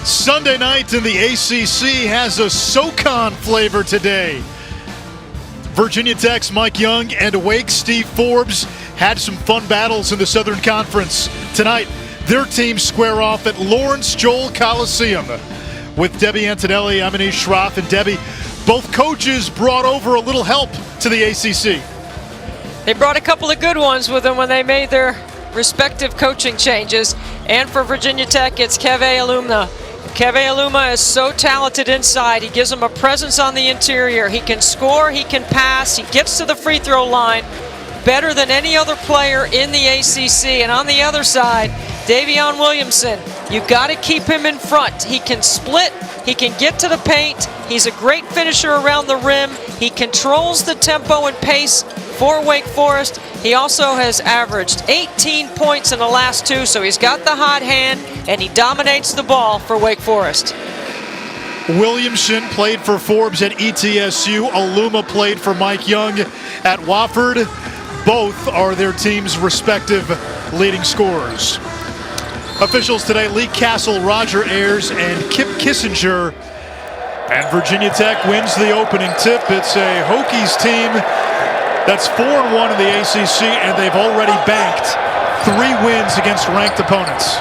Sunday night in the ACC has a SoCon flavor today. Virginia Tech's Mike Young and Wake's Steve Forbes had some fun battles in the Southern Conference. Tonight, their teams square off at Lawrence Joel Coliseum. With Debbie Antonelli, I'm Anish Shroff, and Debbie, both coaches brought over a little help to the ACC. They brought a couple of good ones with them when they made their respective coaching changes. And for Virginia Tech, it's Keve Alumna. Keve Alumna is so talented inside. He gives them a presence on the interior. He can score, he can pass, he gets to the free throw line better than any other player in the ACC. And on the other side, Davion Williamson, you've got to keep him in front. He can split, he can get to the paint, he's a great finisher around the rim, he controls the tempo and pace for Wake Forest. He also has averaged 18 points in the last two, so he's got the hot hand, and he dominates the ball for Wake Forest. Williamson played for Forbes at ETSU. Aluma played for Mike Young at Wofford. Both are their team's respective leading scorers. Officials today, Lee Castle, Roger Ayers, and Kip Kissinger. And Virginia Tech wins the opening tip. It's a Hokies team that's 4-1 in the ACC, and they've already banked 3 wins against ranked opponents.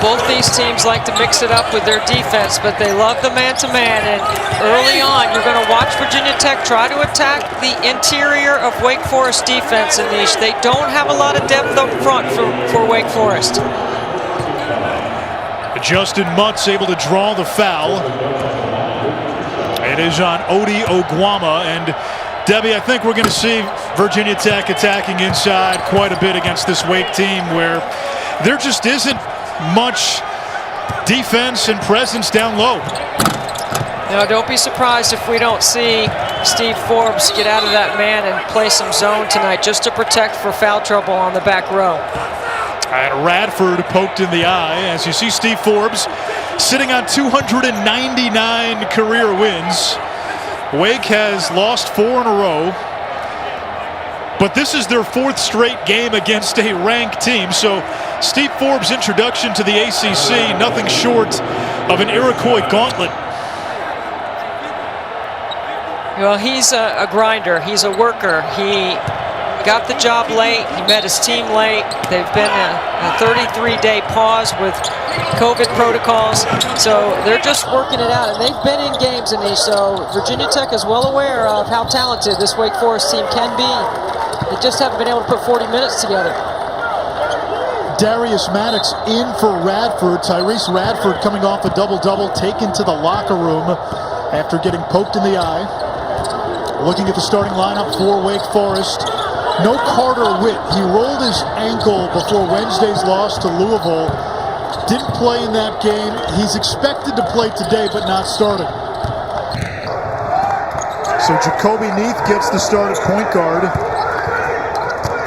Both these teams like to mix it up with their defense, but they love the man-to-man. And early on, you're going to watch Virginia Tech try to attack the interior of Wake Forest defense, Anish. They don't have a lot of depth up front for Wake Forest. Justin Mutt's able to draw the foul. It is on Odi Oguama, and Debbie, I think we're going to see Virginia Tech attacking inside quite a bit against this Wake team, where there just isn't much defense and presence down low. Now, don't be surprised if we don't see Steve Forbes get out of that man and play some zone tonight just to protect for foul trouble on the back row. And Radford poked in the eye as you see Steve Forbes sitting on 299 career wins. Wake has lost 4 in a row, but this is their 4th straight game against a ranked team. So Steve Forbes' introduction to the ACC, nothing short of an Iroquois gauntlet. Well, he's a grinder. He's a worker. He got the job late. He met his team late. They've been a 33-day pause with COVID protocols, so they're just working it out. And they've been in games, so Virginia Tech is well aware of how talented this Wake Forest team can be. They just haven't been able to put 40 minutes together. Darius Maddox in for Radford. Tyrese Radford coming off a double-double, taken to the locker room after getting poked in the eye. Looking at the starting lineup for Wake Forest. No Carter Witt. He rolled his ankle before Wednesday's loss to Louisville. Didn't play in that game. He's expected to play today, but not starting. So Jacoby Neath gets the start at point guard.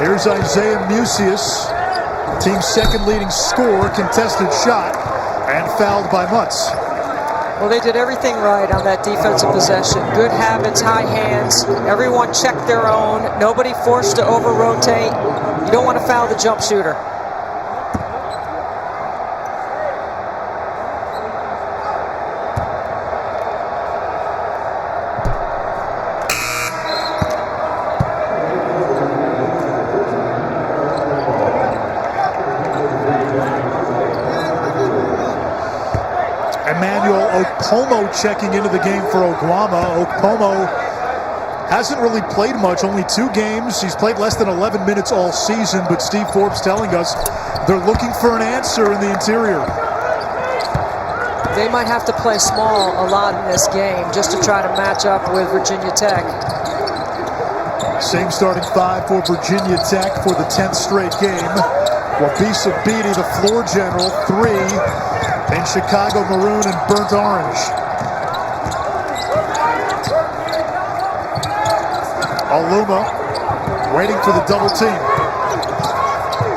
Here's Isaiah Musius, team's 2nd leading scorer, contested shot, and fouled by Mutz. Well, they did everything right on that defensive possession. Good habits, high hands. Everyone checked their own. Nobody forced to over-rotate. You don't want to foul the jump shooter. Okpomo checking into the game for Oguama. Okpomo hasn't really played much, only 2 games. He's played less than 11 minutes all season, but Steve Forbes telling us they're looking for an answer in the interior. They might have to play small a lot in this game just to try to match up with Virginia Tech. Same starting 5 for Virginia Tech for the 10th straight game. Wabisa Beatty, the floor general, 3. In Chicago maroon and burnt orange. Aluma waiting for the double team.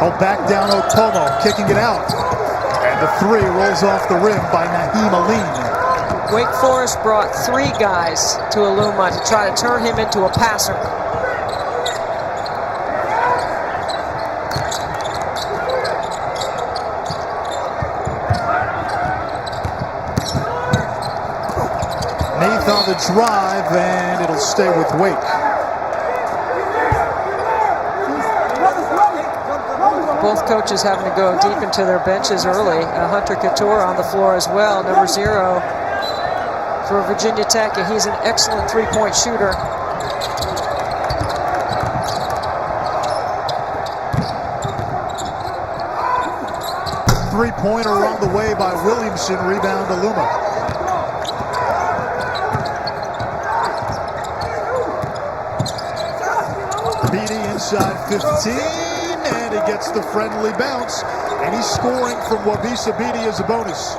Held back down Okpomo, kicking it out. And the 3 rolls off the rim by Naheem Aline. Wake Forest brought 3 guys to Aluma to try to turn him into a passer. the drive, and it'll stay with Wake. Both coaches having to go deep into their benches early. Hunter Couture on the floor as well, number 0 for Virginia Tech, and he's an excellent three-point shooter. Three-pointer on the way by Williamson, rebound Aluma. Beatty inside 15, and he gets the friendly bounce, and he's scoring from Wabisa Beatty as a bonus.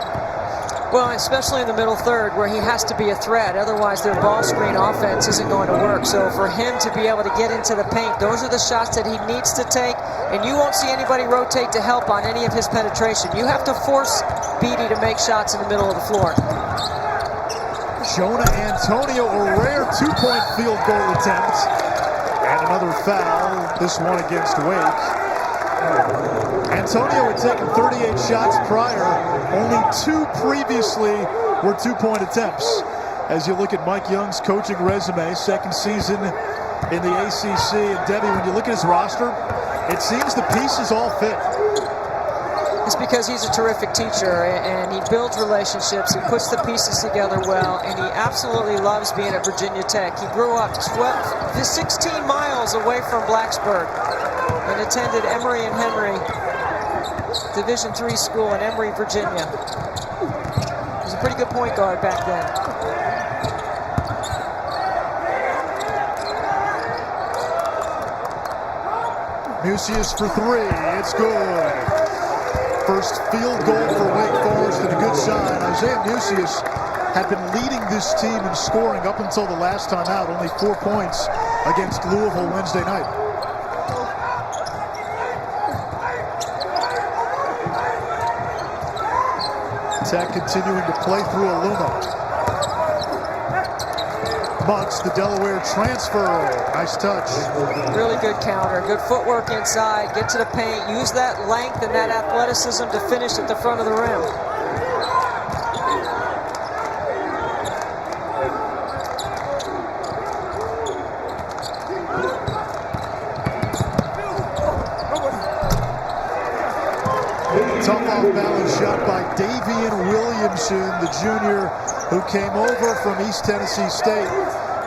Well, especially in the middle third where he has to be a threat. Otherwise, their ball screen offense isn't going to work. So for him to be able to get into the paint, those are the shots that he needs to take. And you won't see anybody rotate to help on any of his penetration. You have to force Beatty to make shots in the middle of the floor. Jonah Antonio, a rare two-point field goal attempt. And another foul, this one against Wake. Antonio had taken 38 shots prior. Only 2 previously were two-point attempts. As you look at Mike Young's coaching resume, second season in the ACC. And Debbie, when you look at his roster, it seems the pieces all fit. It's because he's a terrific teacher, and he builds relationships. He puts the pieces together well, and he absolutely loves being at Virginia Tech. He grew up 16 miles away from Blacksburg and attended Emory and Henry Division III school in Emory, Virginia. He was a pretty good point guard back then. Mucius for 3, it's good. First field goal for Wake Forest and a good shot. Isaiah Mucius had been leading this team in scoring up until the last time out, only 4 points against Louisville Wednesday night. Tech continuing to play through Aluma. Muggs, the Delaware transfer. Nice touch. Really good counter. Good footwork inside. Get to the paint. Use that length and that athleticism to finish at the front of the rim. Tough off-balance shot by Davian Williamson, the junior who came over from East Tennessee State,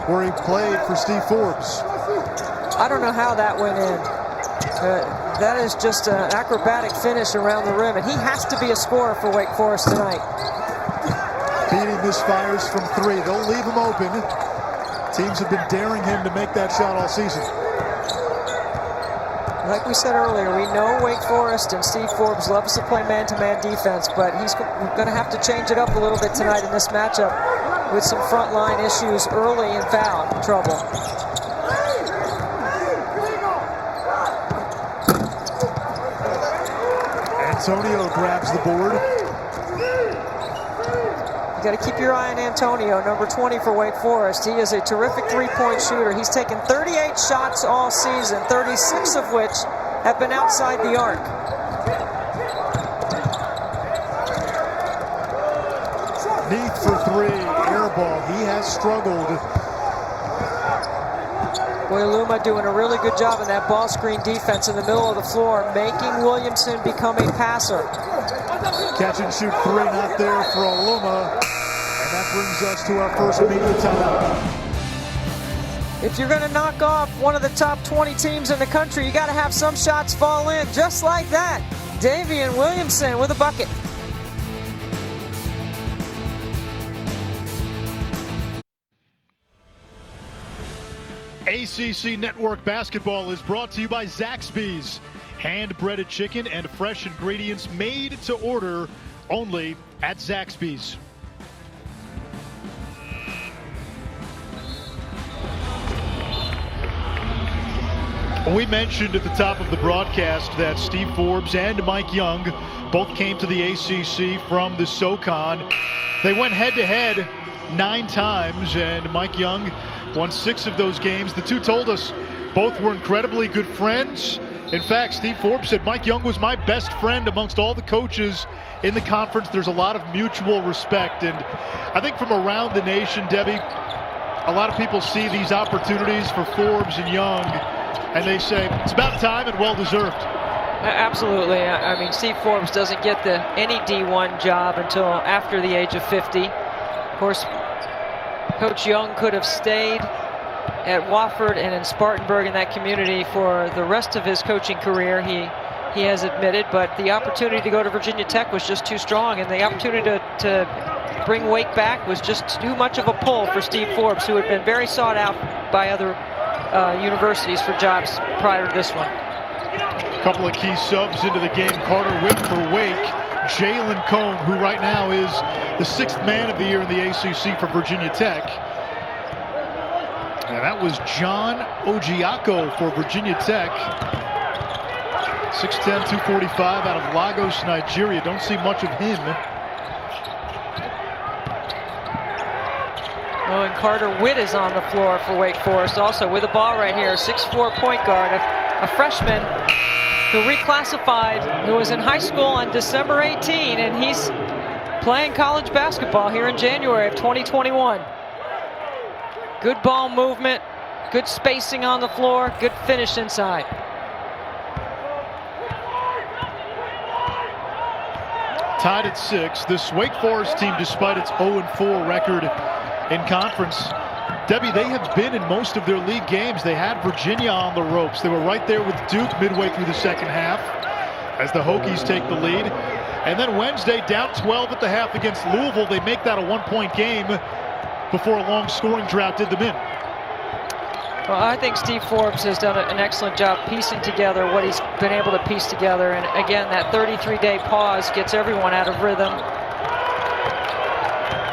where he played for Steve Forbes. I don't know how that went in. That is just an acrobatic finish around the rim, and he has to be a scorer for Wake Forest tonight. Beatty misfires from 3. They'll leave him open. Teams have been daring him to make that shot all season. Like we said earlier, we know Wake Forest and Steve Forbes loves to play man-to-man defense, but he's going to have to change it up a little bit tonight in this matchup with some front-line issues early in foul trouble. Antonio grabs the board. You got to keep your eye on Antonio, number 20 for Wake Forest. He is a terrific three-point shooter. He's taken 38 shots all season, 36 of which have been outside the arc. Neath for 3, air ball. He has struggled. Boy, Aluma doing a really good job in that ball screen defense in the middle of the floor, making Williamson become a passer. Catch and shoot 3, not there for Aluma. And that brings us to our first immediate timeout. If you're going to knock off one of the top 20 teams in the country, you got to have some shots fall in, just like that. Davian Williamson with a bucket. ACC Network Basketball is brought to you by Zaxby's. Hand-breaded chicken and fresh ingredients made to order only at Zaxby's. We mentioned at the top of the broadcast that Steve Forbes and Mike Young both came to the ACC from the SoCon. They went head-to-head 9 times, and Mike Young won 6 of those games. The two told us both were incredibly good friends. In fact, Steve Forbes said, Mike Young was my best friend amongst all the coaches in the conference. There's a lot of mutual respect. And I think from around the nation, Debbie, A lot of people see these opportunities for Forbes and Young, and they say it's about time and well-deserved. Absolutely. I mean, Steve Forbes doesn't get any D1 job until after the age of 50. Of course, Coach Young could have stayed at Wofford and in Spartanburg in that community for the rest of his coaching career, he has admitted, but the opportunity to go to Virginia Tech was just too strong, and the opportunity to bring Wake back was just too much of a pull for Steve Forbes, who had been very sought out by other universities for jobs prior to this one. A couple of key subs into the game. Carter Witt for Wake. Jalen Cone, who right now is the 6th man of the year in the ACC for Virginia Tech. And that was John Ojiako for Virginia Tech. 6'10", 245 out of Lagos, Nigeria. Don't see much of him. Oh, and Carter Witt is on the floor for Wake Forest also with the ball right here. 6'4" point guard, a freshman who reclassified, who was in high school on December 18, and he's playing college basketball here in January of 2021. Good ball movement, good spacing on the floor, good finish inside. Tied at 6. This Wake Forest team, despite its 0-4 record in conference, Debbie, they have been in most of their league games. They had Virginia on the ropes. They were right there with Duke midway through the second half as the Hokies take the lead. And then Wednesday, down 12 at the half against Louisville. They make that a 1-point game before a long scoring drought did them in. Well, I think Steve Forbes has done an excellent job piecing together what he's been able to piece together. And again, that 33-day pause gets everyone out of rhythm.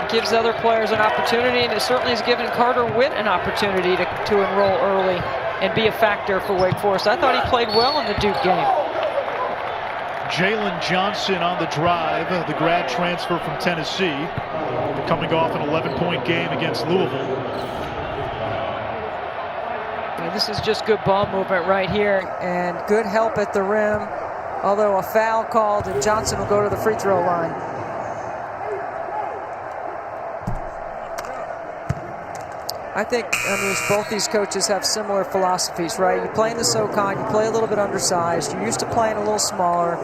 It gives other players an opportunity, and it certainly has given Carter Witt an opportunity to enroll early and be a factor for Wake Forest. I thought he played well in the Duke game. Jalen Johnson on the drive, the grad transfer from Tennessee, coming off an 11-point game against Louisville. This is just good ball movement right here and good help at the rim, although a foul called and Johnson will go to the free throw line. I think, both these coaches have similar philosophies, right? You play in the SoCon, you play a little bit undersized, you're used to playing a little smaller,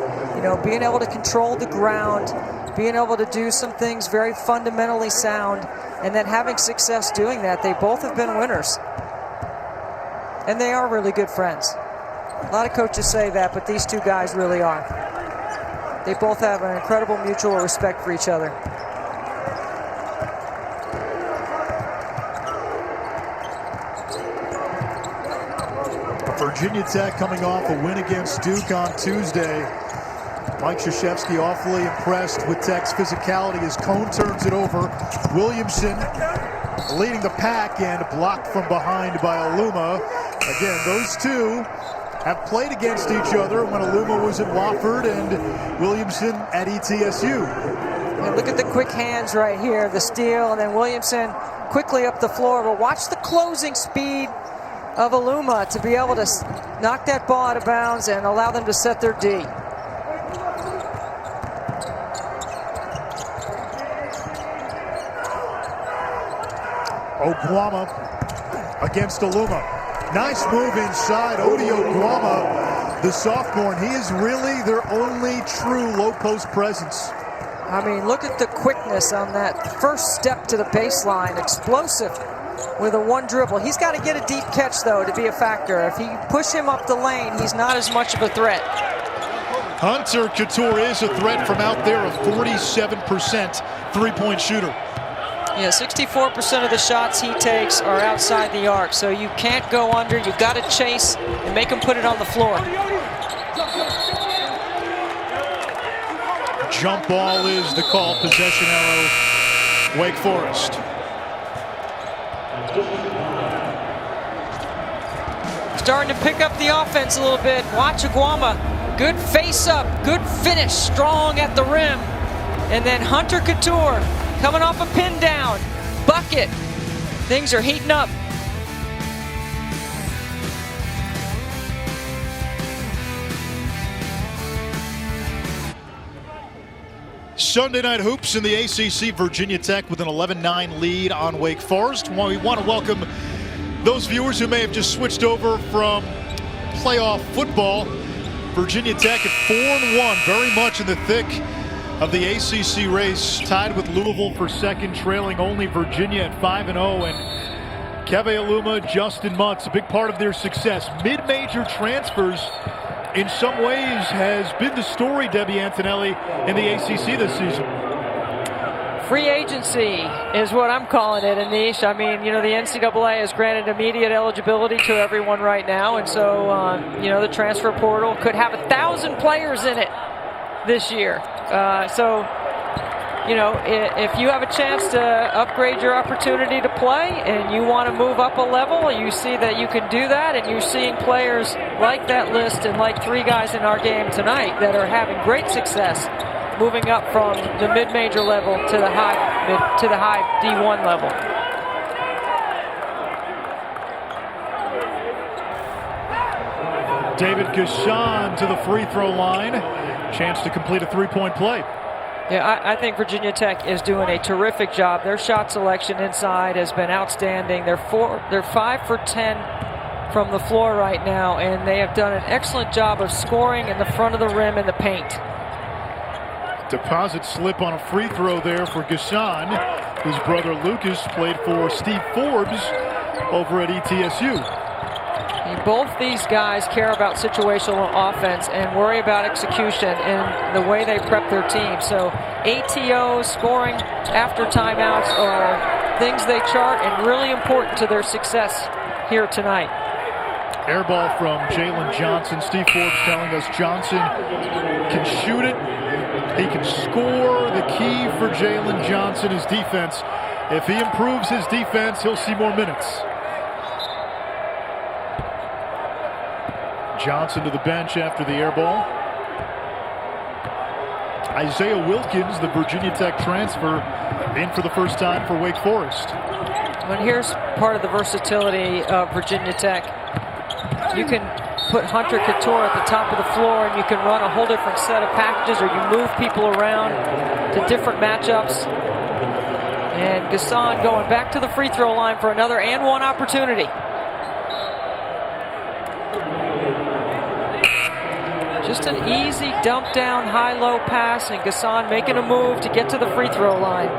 being able to control the ground, being able to do some things very fundamentally sound, and then having success doing that. They both have been winners. And they are really good friends. A lot of coaches say that, but these two guys really are. They both have an incredible mutual respect for each other. Virginia Tech coming off a win against Duke on Tuesday. Mike Krzyzewski awfully impressed with Tech's physicality as Cone turns it over. Williamson leading the pack and blocked from behind by Aluma. Again, those two have played against each other when Aluma was at Wofford and Williamson at ETSU. And look at the quick hands right here, the steal, and then Williamson quickly up the floor. But watch the closing speed of Aluma to be able to knock that ball out of bounds and allow them to set their D. Oguama against Aluma. Nice move inside. Odi Oguama, the sophomore, and he is really their only true low post presence. I mean, look at the quickness on that first step to the baseline. Explosive with a one dribble. He's got to get a deep catch, though, to be a factor. If you push him up the lane, he's not as much of a threat. Hunter Couture is a threat from out there, a 47% three-point shooter. Yeah, 64% of the shots he takes are outside the arc, so you can't go under. You've got to chase and make him put it on the floor. Jump ball is the call. Possession arrow, Wake Forest. Starting to pick up the offense a little bit. Watch Oguama. Good face up, good finish, strong at the rim. And then Hunter Couture coming off a pin down. Bucket. Things are heating up. Sunday night hoops in the ACC. Virginia Tech with an 11-9 lead on Wake Forest. We want to welcome those viewers who may have just switched over from playoff football. Virginia Tech at 4-1, very much in the thick of the ACC race, tied with Louisville for second, trailing only Virginia at 5-0. And Keve Aluma, Justin Mutz, a big part of their success. Mid-major transfers in some ways has been the story, Debbie Antonelli, in the ACC this season. Free agency is what I'm calling it, Anish. I mean, the NCAA has granted immediate eligibility to everyone right now, and so, the transfer portal could have 1,000 players in it this year. If you have a chance to upgrade your opportunity to play and you want to move up a level, you see that you can do that, and you're seeing players like that list and like 3 guys in our game tonight that are having great success moving up from the mid-major level to the high D1 level. David Gasson to the free throw line. Chance to complete a 3-point play. Yeah, I think Virginia Tech is doing a terrific job. Their shot selection inside has been outstanding. They're 5 for 10 from the floor right now, and they have done an excellent job of scoring in the front of the rim in the paint. Deposit slip on a free throw there for Gasson, whose brother Lucas played for Steve Forbes over at ETSU. Both these guys care about situational offense and worry about execution and the way they prep their team. So ATOs, scoring after timeouts, are things they chart and really important to their success here tonight. Air ball from Jalen Johnson. Steve Forbes telling us Johnson can shoot it. He can score. The key for Jalen Johnson is defense. If he improves his defense, he'll see more minutes. Johnson to the bench after the air ball. Isaiah Wilkins, the Virginia Tech transfer, in for the first time for Wake Forest. Well, here's part of the versatility of Virginia Tech. You can put Hunter Couture at the top of the floor, and you can run a whole different set of packages, or you move people around to different matchups. And Gasson going back to the free throw line for another and one opportunity. Just an easy dump down, high-low pass, and Gasson making a move to get to the free throw line.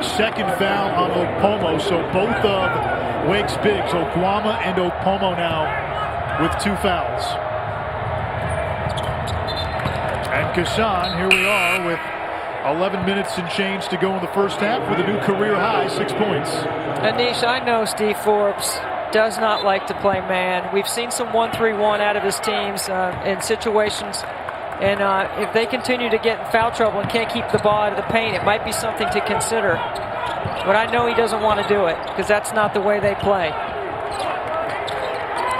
Second foul on Okpomo, so both of Wake's bigs, Oguama and Okpomo now with 2 fouls. And Gasson, here we are with 11 minutes and change to go in the first half with a new career high, 6 points. Anish, I know Steve Forbes does not like to play man. We've seen some 1-3-1 out of his teams in situations, and if they continue to get in foul trouble and can't keep the ball out of the paint, it might be something to consider. But I know he doesn't want to do it because that's not the way they play.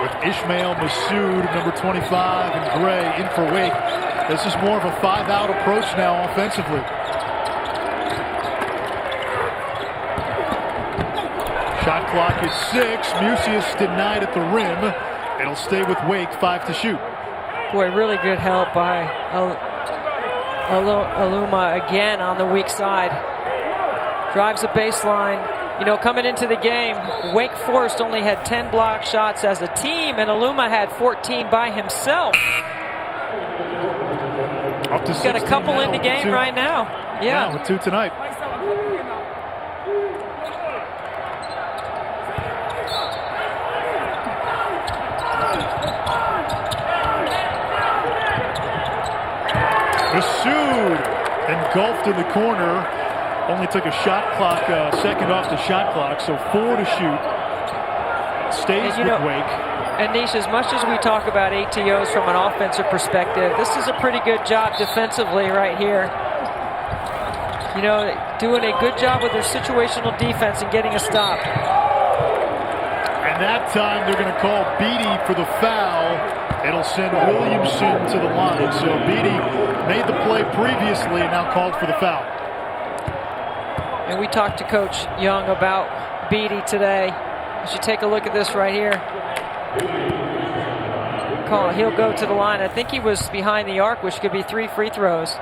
With Ishmael Massoud, number 25, and Gray in for Wake, this is more of a 5-out approach now offensively. Shot clock is 6. Musius denied at the rim. It'll stay with Wake, 5 to shoot. Boy, really good help by Aluma again on the weak side. Drives the baseline. Coming into the game, Wake Forest only had 10 block shots as a team, and Aluma had 14 by himself. Up to He's got a couple in the game right now. Yeah, with 2 tonight. Massoud engulfed in the corner. Only took a shot clock, second off the shot clock, so 4 to shoot. Stays with Wake. And Nish, as much as we talk about ATOs from an offensive perspective, this is a pretty good job defensively right here. Doing a good job with their situational defense and getting a stop. And that time they're going to call Beatty for the foul. It'll send Williamson to the line. So Beatty made the play previously and now called for the foul. And we talked to Coach Young about Beatty today. You should take a look at this right here. call it. He'll go to the line. I think he was behind the arc, which could be 3 free throws.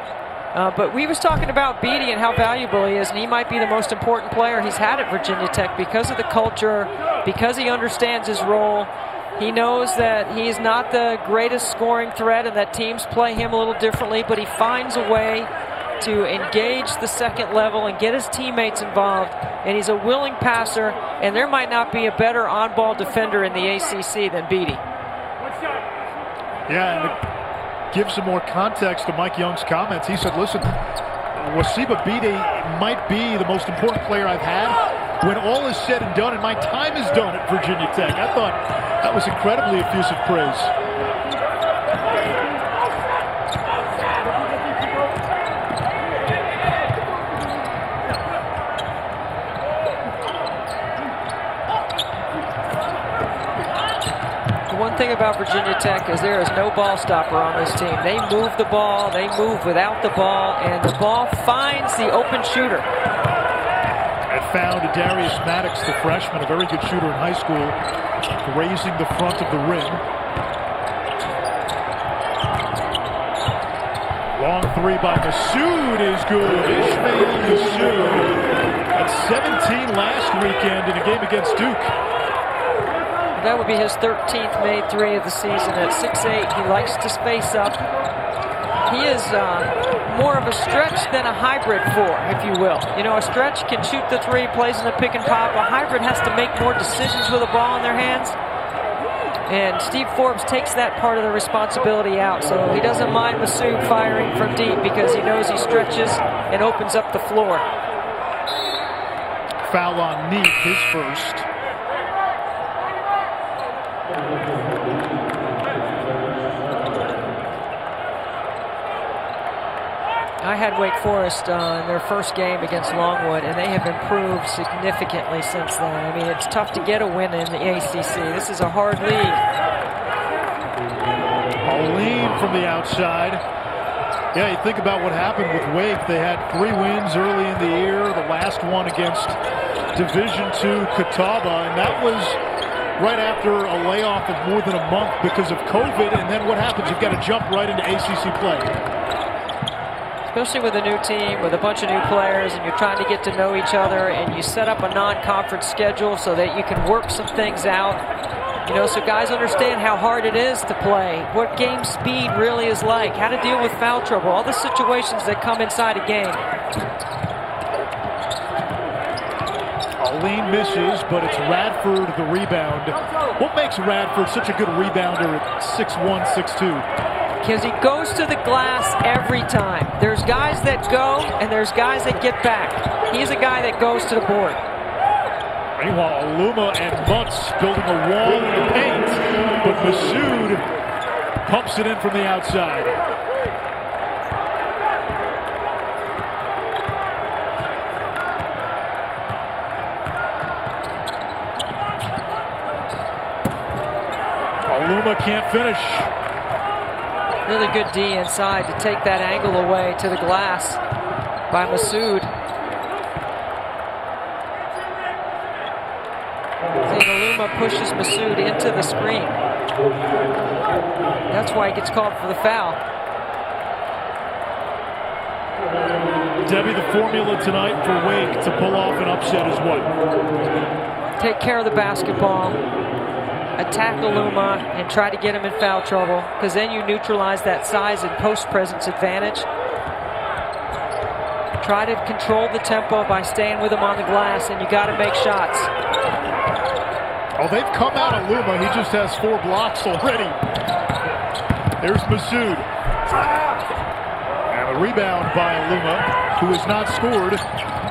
But we was talking about Beatty and how valuable he is, and he might be the most important player he's had at Virginia Tech because of the culture, because he understands his role. He knows that he is not the greatest scoring threat and that teams play him a little differently, but he finds a way to engage the second level and get his teammates involved. And he's a willing passer, and there might not be a better on-ball defender in the ACC than Beatty. Yeah, and to give some more context to Mike Young's comments, he said, listen, Wasiba Beatty might be the most important player I've had when all is said and done and my time is done at Virginia Tech. I thought that was incredibly effusive praise. One thing about Virginia Tech is there is no ball stopper on this team. They move the ball, they move without the ball, and the ball finds the open shooter. It found Darius Maddox, the freshman, a very good shooter in high school, grazing the front of the rim. Long three by Massoud is good. Ismail Massoud at 17 last weekend in a game against Duke. That would be his 13th made three of the season. At 6'8", he likes to space up. He is more of a stretch than a hybrid four, if you will. You know, a stretch can shoot the three, plays in the pick and pop. A hybrid has to make more decisions with a ball in their hands. And Steve Forbes takes that part of the responsibility out. So he doesn't mind Massoud firing from deep because he knows he stretches and opens up the floor. Foul on Neat, his first. I had Wake Forest in their first game against Longwood, and they have improved significantly since then. I mean, it's tough to get a win in the ACC. This is a hard league. Pauline from the outside. Yeah, you think about what happened with Wake. They had 3 wins early in the year, the last one against Division II Catawba, and that was right after a layoff of more than a month because of COVID. And then what happens? You've got to jump right into ACC play. Especially with a new team, with a bunch of new players, and you're trying to get to know each other, and you set up a non-conference schedule so that you can work some things out. You know, so guys understand how hard it is to play, what game speed really is like, how to deal with foul trouble, all the situations that come inside a game. Pauline misses, but it's Radford the rebound. What makes Radford such a good rebounder at 6'1", 6'2"? Because he goes to the glass every time. There's guys that go, and there's guys that get back. He's a guy that goes to the board. Meanwhile, Aluma and Mutz building a wall in the paint, but Massoud pumps it in from the outside. Aluma can't finish. Really good D inside to take that angle away to the glass by Massoud. And Aluma pushes Massoud into the screen. That's why he gets called for the foul. Debbie, the formula tonight for Wake to pull off an upset is what? Take care of the basketball. Attack Aluma and try to get him in foul trouble, because then you neutralize that size and post presence advantage. Try to control the tempo by staying with him on the glass, and you got to make shots. Oh, they've come out Aluma. He just has 4 blocks already. There's Massoud. And a rebound by Aluma, who has not scored,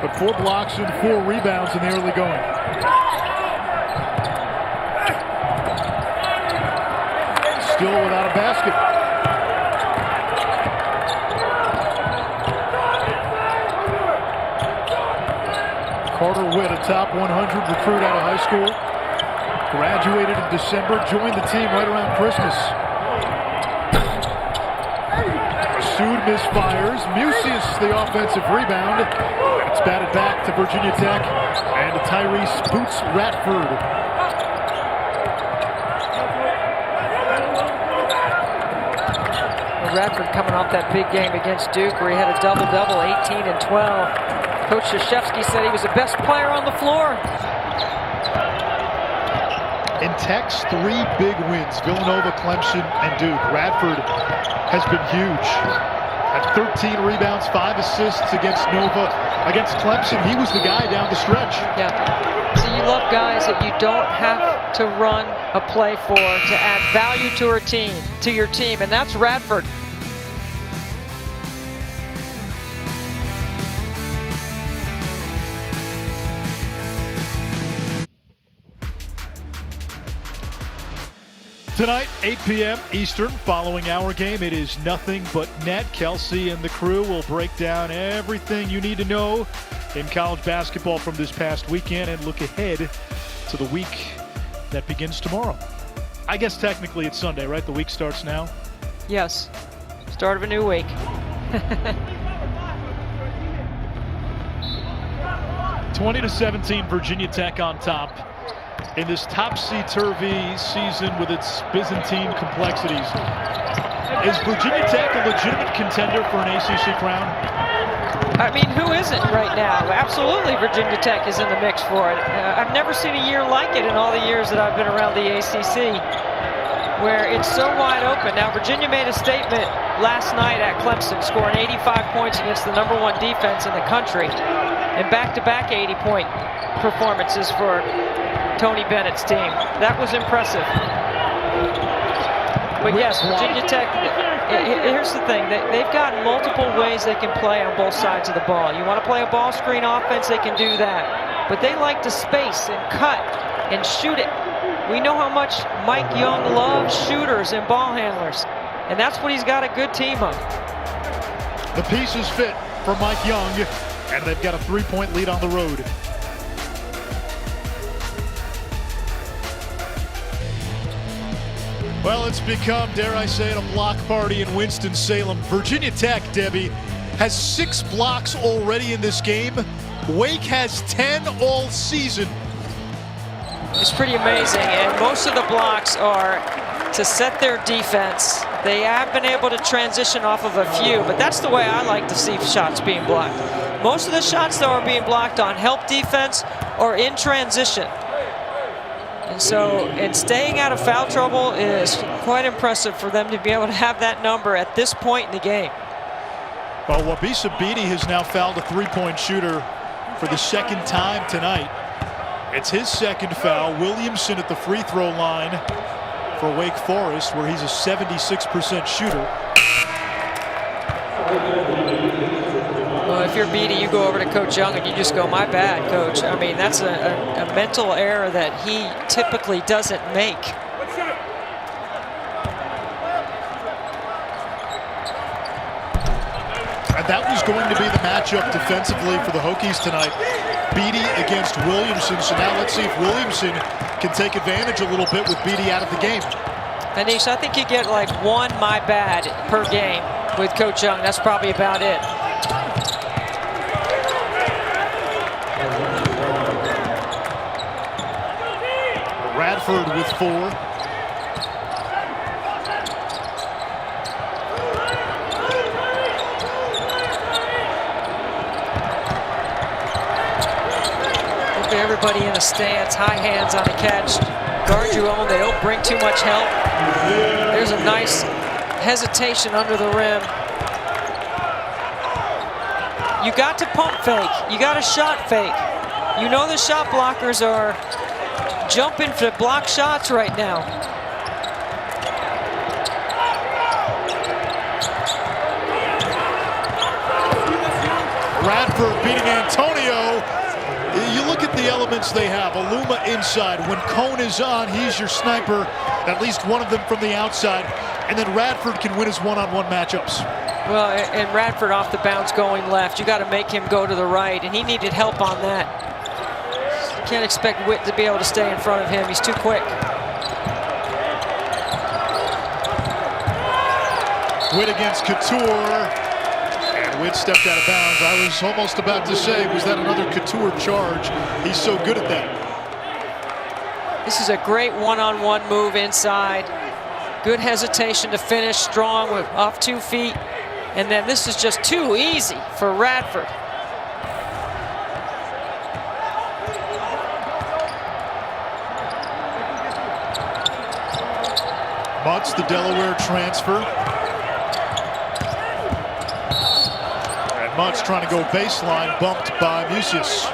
but 4 blocks and 4 rebounds in the early going. Still without a basket. Carter Witt, a top 100 recruit out of high school. Graduated in December, joined the team right around Christmas. Massoud misfires. Musius, the offensive rebound. It's batted back to Virginia Tech and Tyrese Boots Radford. Radford coming off that big game against Duke where he had a double-double, 18 and 12. Coach Krzyzewski said he was the best player on the floor. In Tech's 3 big wins, Villanova, Clemson, and Duke, Radford has been huge. At 13 rebounds, 5 assists against Nova. Against Clemson, he was the guy down the stretch. Yeah. So you love guys that you don't have to run a play for to add value to your team, and that's Radford. Tonight, 8 p.m. Eastern, following our game, it is nothing but net. Kelsey and the crew will break down everything you need to know in college basketball from this past weekend and look ahead to the week that begins tomorrow. I guess technically it's Sunday, right? The week starts now? Yes. Start of a new week. 20-17, Virginia Tech on top in this topsy-turvy season with its Byzantine complexities. Is Virginia Tech a legitimate contender for an ACC crown? I mean, who isn't right now? Absolutely, Virginia Tech is in the mix for it. I've never seen a year like it in all the years that I've been around the ACC, where it's so wide open. Now, Virginia made a statement last night at Clemson, scoring 85 points against the #1 defense in the country, and back-to-back 80-point performances for Tony Bennett's team. That was impressive. But yes, Virginia Tech, here's the thing. They've got multiple ways they can play on both sides of the ball. You want to play a ball screen offense, they can do that. But they like to space and cut and shoot it. We know how much Mike Young loves shooters and ball handlers. And that's what he's got a good team of. The pieces fit for Mike Young, and they've got a 3-point lead on the road. Well, it's become, dare I say it, a block party in Winston-Salem. Virginia Tech, Debbie, has 6 blocks already in this game. Wake has 10 all season. It's pretty amazing, and most of the blocks are to set their defense. They have been able to transition off of a few, but that's the way I like to see shots being blocked. Most of the shots, though, are being blocked on help defense or in transition. And so, and staying out of foul trouble is quite impressive for them to be able to have that number at this point in the game. Well, Wabisa Beatty has now fouled a 3-point shooter for the 2nd time tonight. It's his 2nd foul. Williamson at the free throw line for Wake Forest, where he's a 76% shooter. Well, if you're Beatty, you go over to Coach Young and you just go, my bad, Coach. I mean, that's a mental error that he typically doesn't make. And that was going to be the matchup defensively for the Hokies tonight. Beatty against Williamson. So now let's see if Williamson can take advantage a little bit with Beatty out of the game. Anish, I think you get like 1 my bad per game with Coach Young. That's probably about it. Radford with 4. Look at everybody in a stance, high hands on a catch. Guard your own, they don't bring too much help. There's a nice hesitation under the rim. You got to pump fake, you got to shot fake. You know the shot blockers are jumping for block shots right now. Radford beating Antonio. You look at the elements they have. Aluma inside. When Cone is on, he's your sniper. At least one of them from the outside. And then Radford can win his one-on-one matchups. Well, and Radford off the bounce going left. You got to make him go to the right, and he needed help on that. Can't expect Witt to be able to stay in front of him. He's too quick. Witt against Couture. And Witt stepped out of bounds. I was almost about to say, was that another Couture charge? He's so good at that. This is a great one-on-one move inside. Good hesitation to finish strong with off 2 feet. And then this is just too easy for Radford. Mutz, the Delaware transfer. And Mutz trying to go baseline, bumped by Musius.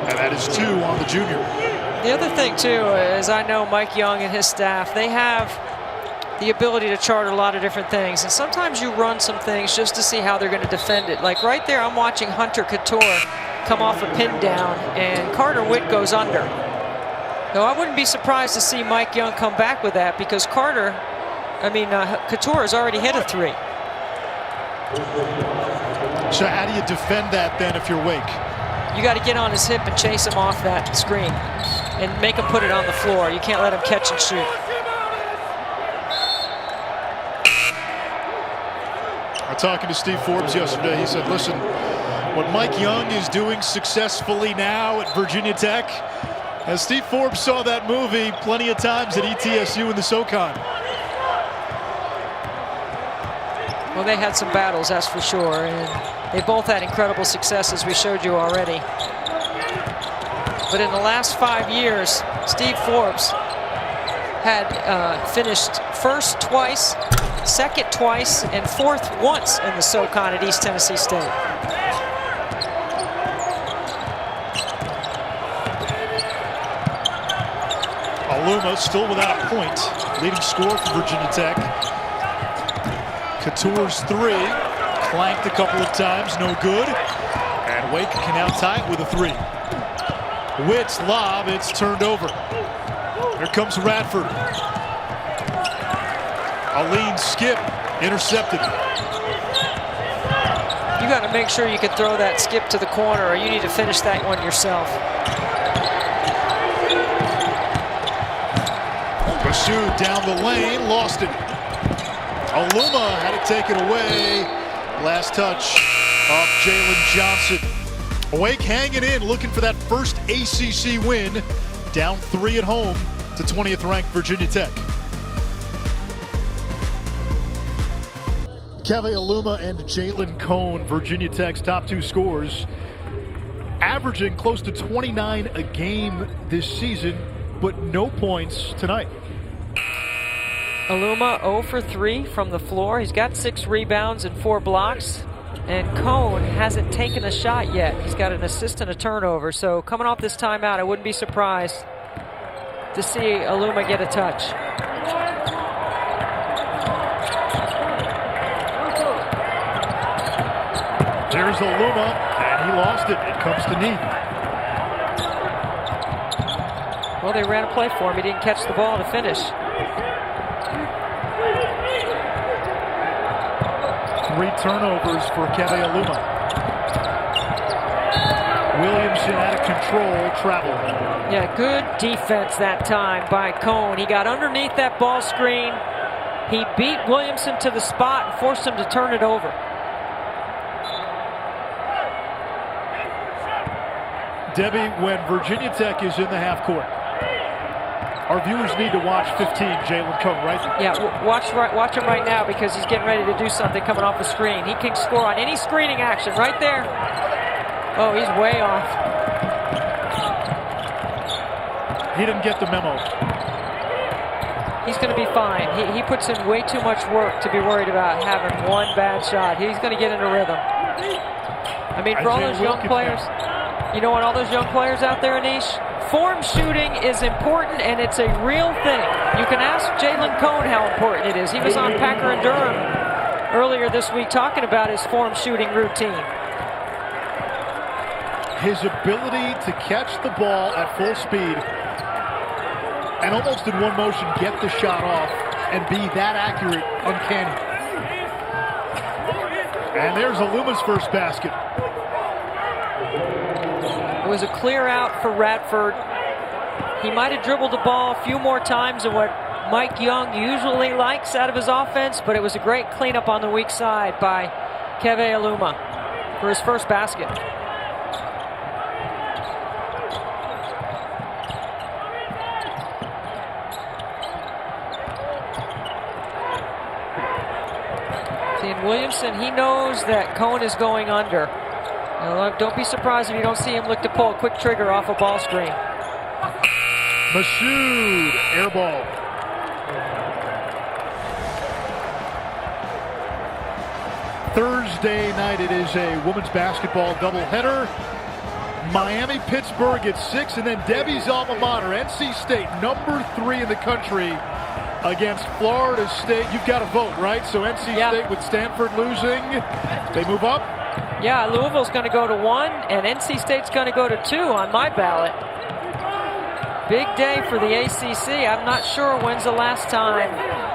And that is 2 on the junior. The other thing, too, is I know Mike Young and his staff, they have the ability to chart a lot of different things. And sometimes you run some things just to see how they're going to defend it. Like right there, I'm watching Hunter Couture come off a pin down, and Carter Witt goes under. No, I wouldn't be surprised to see Mike Young come back with that because Couture has already hit a 3. So how do you defend that then if you're Wake? You got to get on his hip and chase him off that screen and make him put it on the floor. You can't let him catch and shoot. I was talking to Steve Forbes yesterday. He said, listen, what Mike Young is doing successfully now at Virginia Tech, as Steve Forbes saw that movie plenty of times at ETSU in the SoCon. Well, they had some battles, that's for sure, and they both had incredible success, as we showed you already. But in the last 5 years, Steve Forbes had finished first twice, second twice, and fourth once in the SoCon at East Tennessee State. Aluma still without a point. Leading scorer for Virginia Tech. Couture's 3. Clanked a couple of times, no good. And Wake can now tie it with a 3. Witt's lob, it's turned over. Here comes Radford. A lean skip, intercepted. You got to make sure you can throw that skip to the corner, or you need to finish that one yourself. Pursued down the lane, lost it. Aluma had to take it away. Last touch off Jalen Johnson. Wake hanging in, looking for that first ACC win. Down 3 at home to 20th ranked Virginia Tech. Keve Aluma and Jalen Cone, Virginia Tech's top 2 scorers, averaging close to 29 a game this season, but no points tonight. Aluma 0 for 3 from the floor. He's got 6 rebounds and 4 blocks. And Cone hasn't taken a shot yet. He's got an assist and a turnover. So coming off this timeout, I wouldn't be surprised to see Aluma get a touch. There's Aluma, and he lost it. It comes to Neath. Well, they ran a play for him. He didn't catch the ball to finish. 3 turnovers for Keve Aluma. Williamson out of control, travel. Yeah, good defense that time by Cone. He got underneath that ball screen. He beat Williamson to the spot and forced him to turn it over. Debbie, when Virginia Tech is in the half court, our viewers need to watch 15, Jalen Cone, right? Yeah, watch him right now because he's getting ready to do something coming off the screen. He can score on any screening action right there. Oh, he's way off. He didn't get the memo. He's going to be fine. He puts in way too much work to be worried about having one bad shot. He's going to get in a rhythm. I mean, for all those young players, you know what, all those young players out there, Anish, form shooting is important, and it's a real thing. You can ask Jalen Cone how important it is. He was on Packer and Durham earlier this week talking about his form shooting routine. His ability to catch the ball at full speed and almost in one motion get the shot off and be that accurate, uncanny. And there's Aluma's first basket. It was a clear out for Radford. He might have dribbled the ball a few more times than what Mike Young usually likes out of his offense, but it was a great cleanup on the weak side by Keve Aluma for his first basket. See, and Williamson, he knows that Cone is going under. Now, don't be surprised if you don't see him look to pull a quick trigger off a ball screen. Mashoud, air ball. Thursday night, it is a women's basketball doubleheader. Miami-Pittsburgh at 6, and then Debbie's alma mater, NC State, number 3 in the country, against Florida State. You've got to vote, right? So NC State with Stanford losing, they move up? Yeah, Louisville's going to go to 1, and NC State's going to go to 2 on my ballot. Big day for the ACC. I'm not sure when's the last time.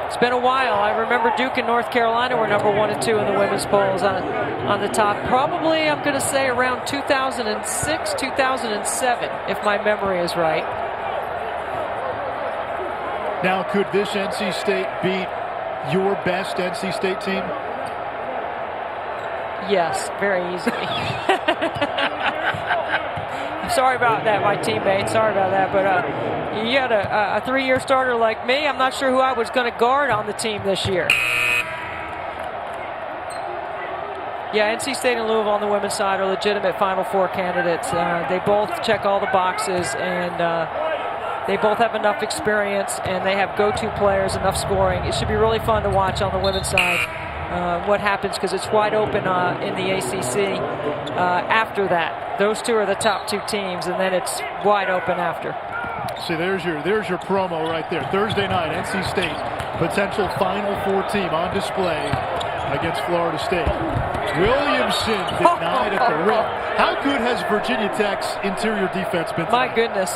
It's been a while. I remember Duke and North Carolina were number 1 and 2 in the women's polls on the top. Probably, I'm going to say, around 2006, 2007, if my memory is right. Now, could this NC State beat your best NC State team? Yes, very easily. I'm sorry about that, my teammate. Sorry about that. But you had a 3-year starter like me. I'm not sure who I was going to guard on the team this year. Yeah, NC State and Louisville on the women's side are legitimate Final Four candidates. They both check all the boxes, and they both have enough experience, and they have go-to players, enough scoring. It should be really fun to watch on the women's side. What happens, because it's wide open in the ACC after that. Those two are the top 2 teams, and then it's wide open after. See, there's your promo right there. Thursday night, NC State, potential Final Four team on display against Florida State. Williamson denied at the rim. How good has Virginia Tech's interior defense been tonight? My goodness.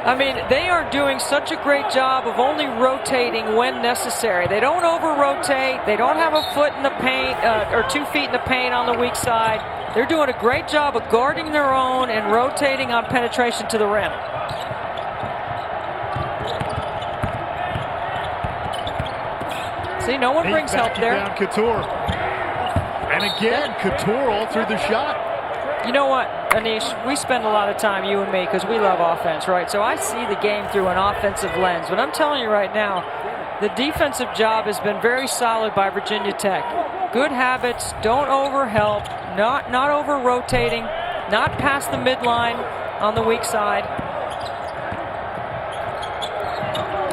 I mean, they are doing such a great job of only rotating when necessary. They don't over-rotate. They don't have a foot in the paint or 2 feet in the paint on the weak side. They're doing a great job of guarding their own and rotating on penetration to the rim. See, no one brings help there. Down Couture. And again, Couture all through the shot. You know what, Anish, we spend a lot of time, you and me, because we love offense, right? So I see the game through an offensive lens. But I'm telling you right now, the defensive job has been very solid by Virginia Tech. Good habits, don't overhelp, not over-rotating, not past the midline on the weak side.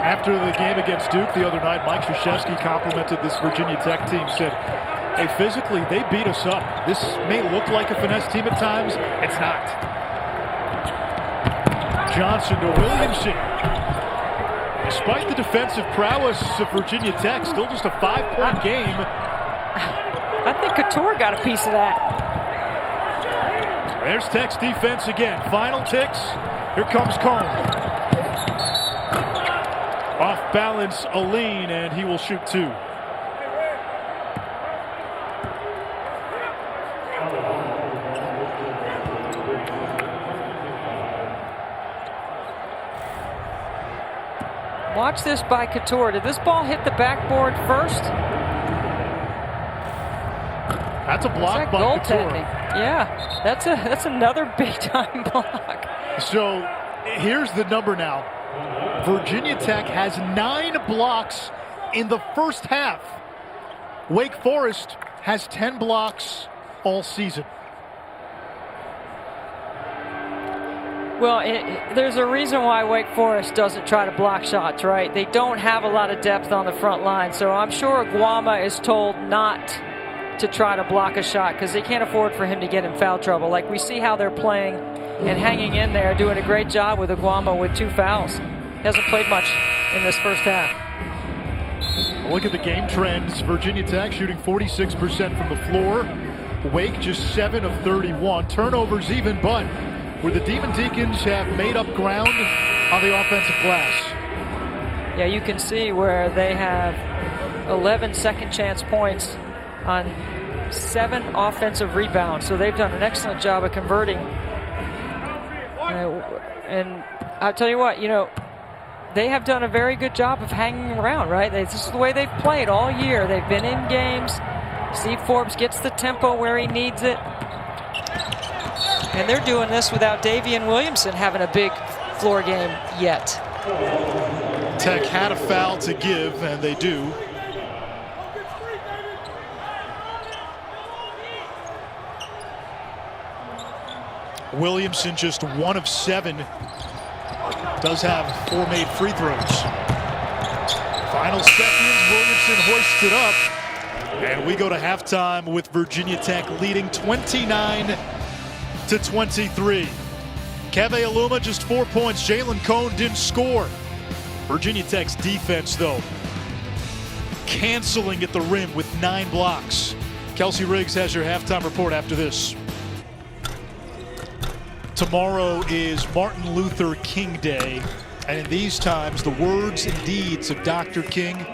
After the game against Duke the other night, Mike Krzyzewski complimented this Virginia Tech team, said, hey, physically, they beat us up. This may look like a finesse team at times. It's not. Johnson to Williamson. Despite the defensive prowess of Virginia Tech, still just a 5-point game. I think Couture got a piece of that. There's Tech's defense again. Final ticks. Here comes Cone. Off balance, Aline, and he will shoot 2. Watch this by Couture. Did this ball hit the backboard first? That's a block by Couture. Yeah, that's another big-time block. So here's the number now. Virginia Tech has 9 blocks in the first half. Wake Forest has 10 blocks all season. Well, there's a reason why Wake Forest doesn't try to block shots, right? They don't have a lot of depth on the front line, so I'm sure Guama is told not to try to block a shot because they can't afford for him to get in foul trouble. Like, we see how they're playing and hanging in there, doing a great job with Guama with 2 fouls. Hasn't played much in this first half. Look at the game trends. Virginia Tech shooting 46% from the floor. Wake just 7 of 31. Turnovers even, but where the Deacons have made up ground on the offensive glass. Yeah, you can see where they have 11 second chance points on 7 offensive rebounds. So they've done an excellent job of converting. And I'll tell you what, they have done a very good job of hanging around, right? This is the way they've played all year. They've been in games. Steve Forbes gets the tempo where he needs it. And they're doing this without Davian Williamson having a big floor game yet. Tech had a foul to give, and they do. Williamson just 1 of 7. Does have 4 made free throws. Final seconds, Williamson hoists it up. And we go to halftime with Virginia Tech leading 29-23. Keve Aluma just 4 points. Jalen Cone didn't score. Virginia Tech's defense, though, canceling at the rim with 9 blocks. Kelsey Riggs has your halftime report after this. Tomorrow is Martin Luther King Day, and in these times, the words and deeds of Dr. King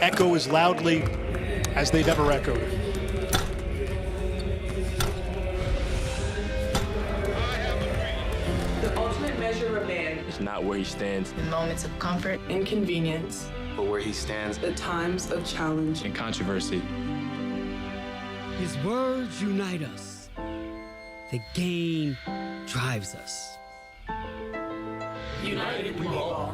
echo as loudly as they've ever echoed. The ultimate measure of man is not where he stands in moments of comfort and convenience, but where he stands the times of challenge and controversy. His words unite us. The game drives us. United we fall.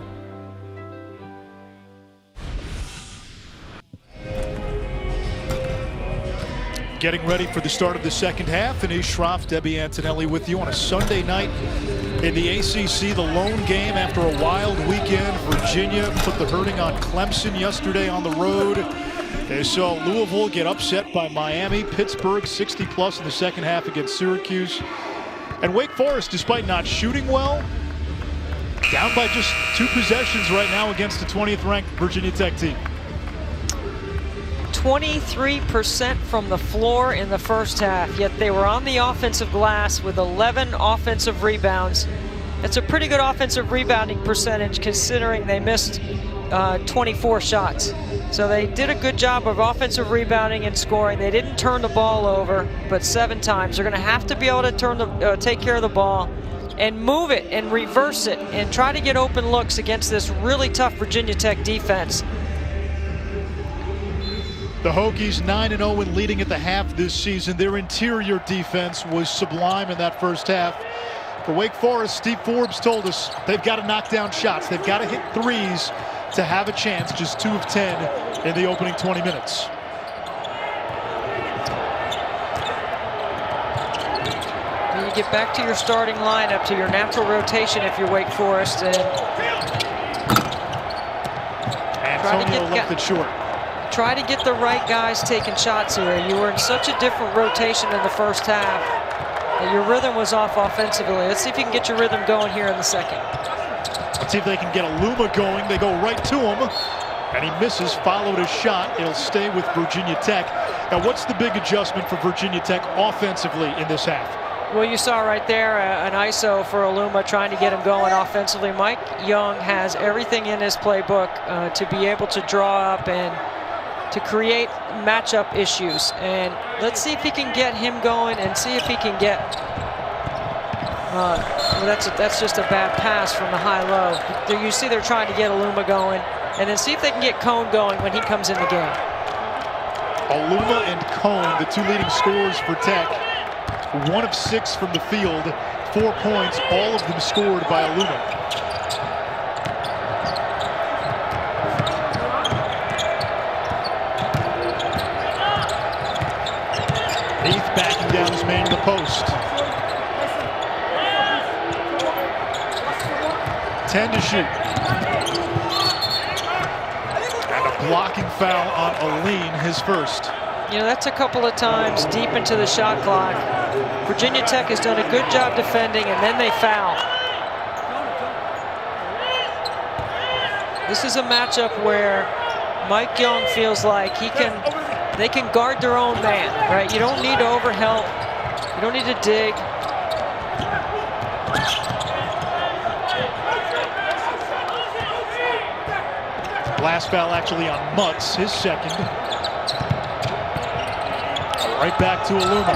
Getting ready for the start of the second half. Anish Shroff, Debbie Antonelli with you on a Sunday night in the ACC, the lone game after a wild weekend. Virginia put the hurting on Clemson yesterday on the road. They saw Louisville get upset by Miami. Pittsburgh 60+ in the second half against Syracuse. And Wake Forest, despite not shooting well, down by just 2 possessions right now against the 20th ranked Virginia Tech team. 23% from the floor in the first half, yet they were on the offensive glass with 11 offensive rebounds. It's a pretty good offensive rebounding percentage considering they missed 24 shots. So they did a good job of offensive rebounding and scoring. They didn't turn the ball over, but 7 times. They're going to have to be able to take care of the ball and move it and reverse it and try to get open looks against this really tough Virginia Tech defense. The Hokies 9-0 and leading at the half this season. Their interior defense was sublime in that first half. For Wake Forest, Steve Forbes told us they've got to knock down shots. They've got to hit threes to have a chance. Just 2 of 10 in the opening 20 minutes. You get back to your starting lineup, to your natural rotation if you're Wake Forest, and Antonio left it short. Try to get the right guys taking shots here. You were in such a different rotation in the first half that your rhythm was off offensively. Let's see if you can get your rhythm going here in the second. Let's see if they can get Aluma going. They go right to him, and he misses, followed his shot. It'll stay with Virginia Tech. Now, what's the big adjustment for Virginia Tech offensively in this half? Well, you saw right there an ISO for Aluma trying to get him going offensively. Mike Young has everything in his playbook to be able to draw up and to create matchup issues. And let's see if he can get him going and see if he can get well, that's just a bad pass from the high-low. You see they're trying to get Aluma going, and then see if they can get Cone going when he comes in the game. Aluma and Cone, the 2 leading scorers for Tech. 1 of 6 from the field, 4 points, all of them scored by Aluma. Heath backing down his man to the post. 10 to shoot. And a blocking foul on Aline, his first. You know, that's a couple of times deep into the shot clock. Virginia Tech has done a good job defending, and then they foul. This is a matchup where Mike Young feels like they can guard their own man, right? You don't need to overhelp. You don't need to dig. Last foul actually on Mutz, his second. Right back to Aluma.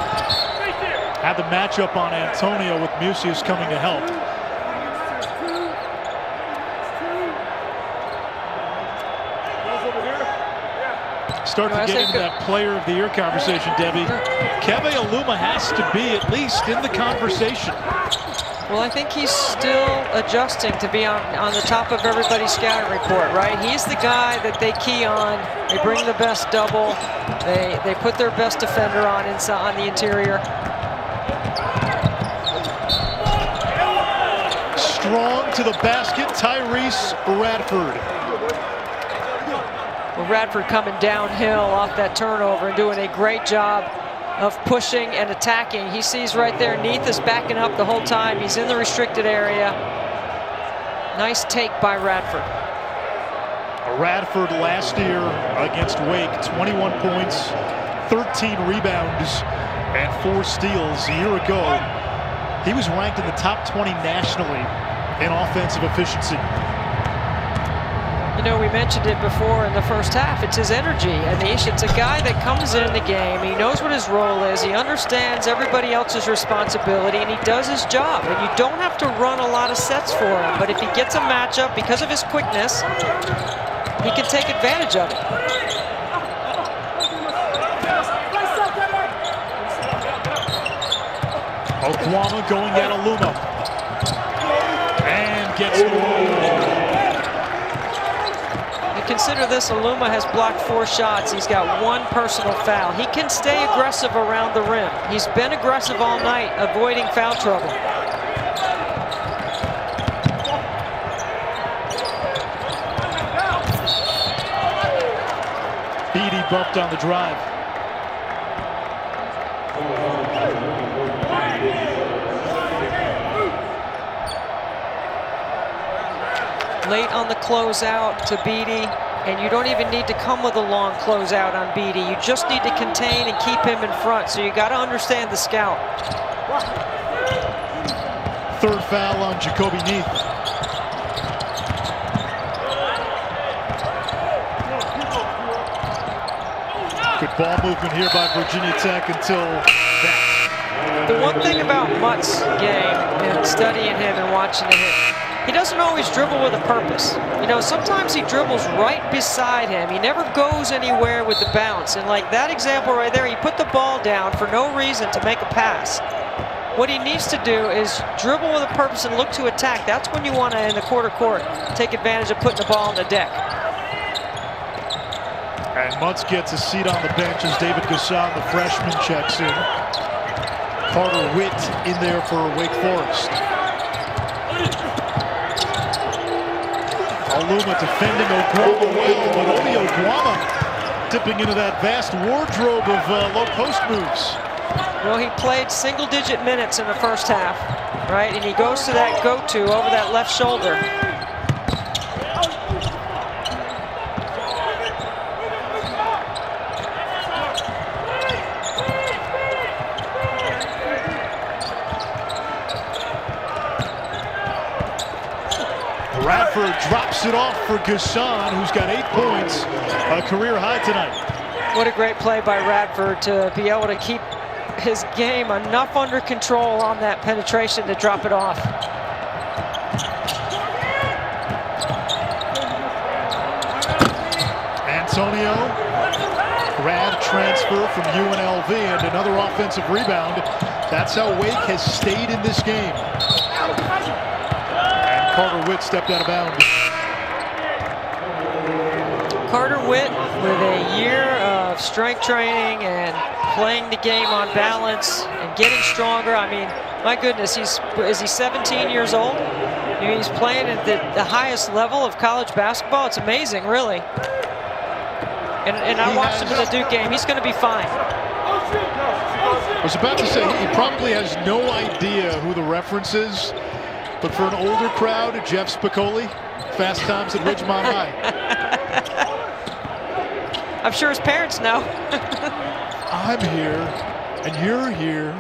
Had the matchup on Antonio with Musius coming to help. Starting to get into that player of the year conversation, Debbie. Keve Aluma has to be at least in the conversation. Well, I think he's still adjusting to be on the top of everybody's scouting report, right? He's the guy that they key on. They bring the best double. They put their best defender on inside on the interior. strong to the basket, Tyrese Radford. Well, Radford coming downhill off that turnover and doing a great job of pushing and attacking. He sees right there, Neath is backing up the whole time. He's in the restricted area. Nice take by Radford. Radford last year against Wake, 21 points, 13 rebounds, and 4 steals. A year ago, he was ranked in the top 20 nationally in offensive efficiency. You know, we mentioned it before in the first half. It's his energy, Anish. It's a guy that comes in the game. He knows what his role is. He understands everybody else's responsibility, and he does his job. And you don't have to run a lot of sets for him. But if he gets a matchup, because of his quickness, he can take advantage of it. Okwama going at Aluma. And gets the roll. Consider this, Aluma has blocked 4 shots. He's got 1 personal foul. He can stay aggressive around the rim. He's been aggressive all night, avoiding foul trouble. Beatty bumped on the drive. Late on the closeout to Beatty, and you don't even need to come with a long closeout on Beatty. You just need to contain and keep him in front, so you got to understand the scout. 3rd foul on Jacoby Neath. Good ball movement here by Virginia Tech until that. The one thing about Mutt's game and studying him and watching him, he doesn't always dribble with a purpose. You know, sometimes he dribbles right beside him. He never goes anywhere with the bounce. And like that example right there, he put the ball down for no reason to make a pass. What he needs to do is dribble with a purpose and look to attack. That's when you want to, in the quarter court, take advantage of putting the ball on the deck. And Mutz gets a seat on the bench as David Gasson, the freshman, checks in. Carter Witt in there for Wake Forest. Aluma defending Okwama well, but only Okwama dipping into that vast wardrobe of low post moves. Well, he played single-digit minutes in the first half, right? And he goes to that go-to over that left shoulder. Radford drops it off for Gasson, who's got 8 points, a career high tonight. What a great play by Radford to be able to keep his game enough under control on that penetration to drop it off. Antonio, grad transfer from UNLV, and another offensive rebound. That's how Wake has stayed in this game. And Carter Witt stepped out of bounds. Carter Witt with a year of strength training and playing the game on balance and getting stronger. I mean, my goodness, is he 17 years old? I mean, he's playing at the highest level of college basketball. It's amazing, really. And I watched him in the Duke game. He's going to be fine. I was about to say, he probably has no idea who the reference is, but for an older crowd, Jeff Spicoli, Fast Times at Ridgemont High. I'm sure his parents know. I'm here, and you're here.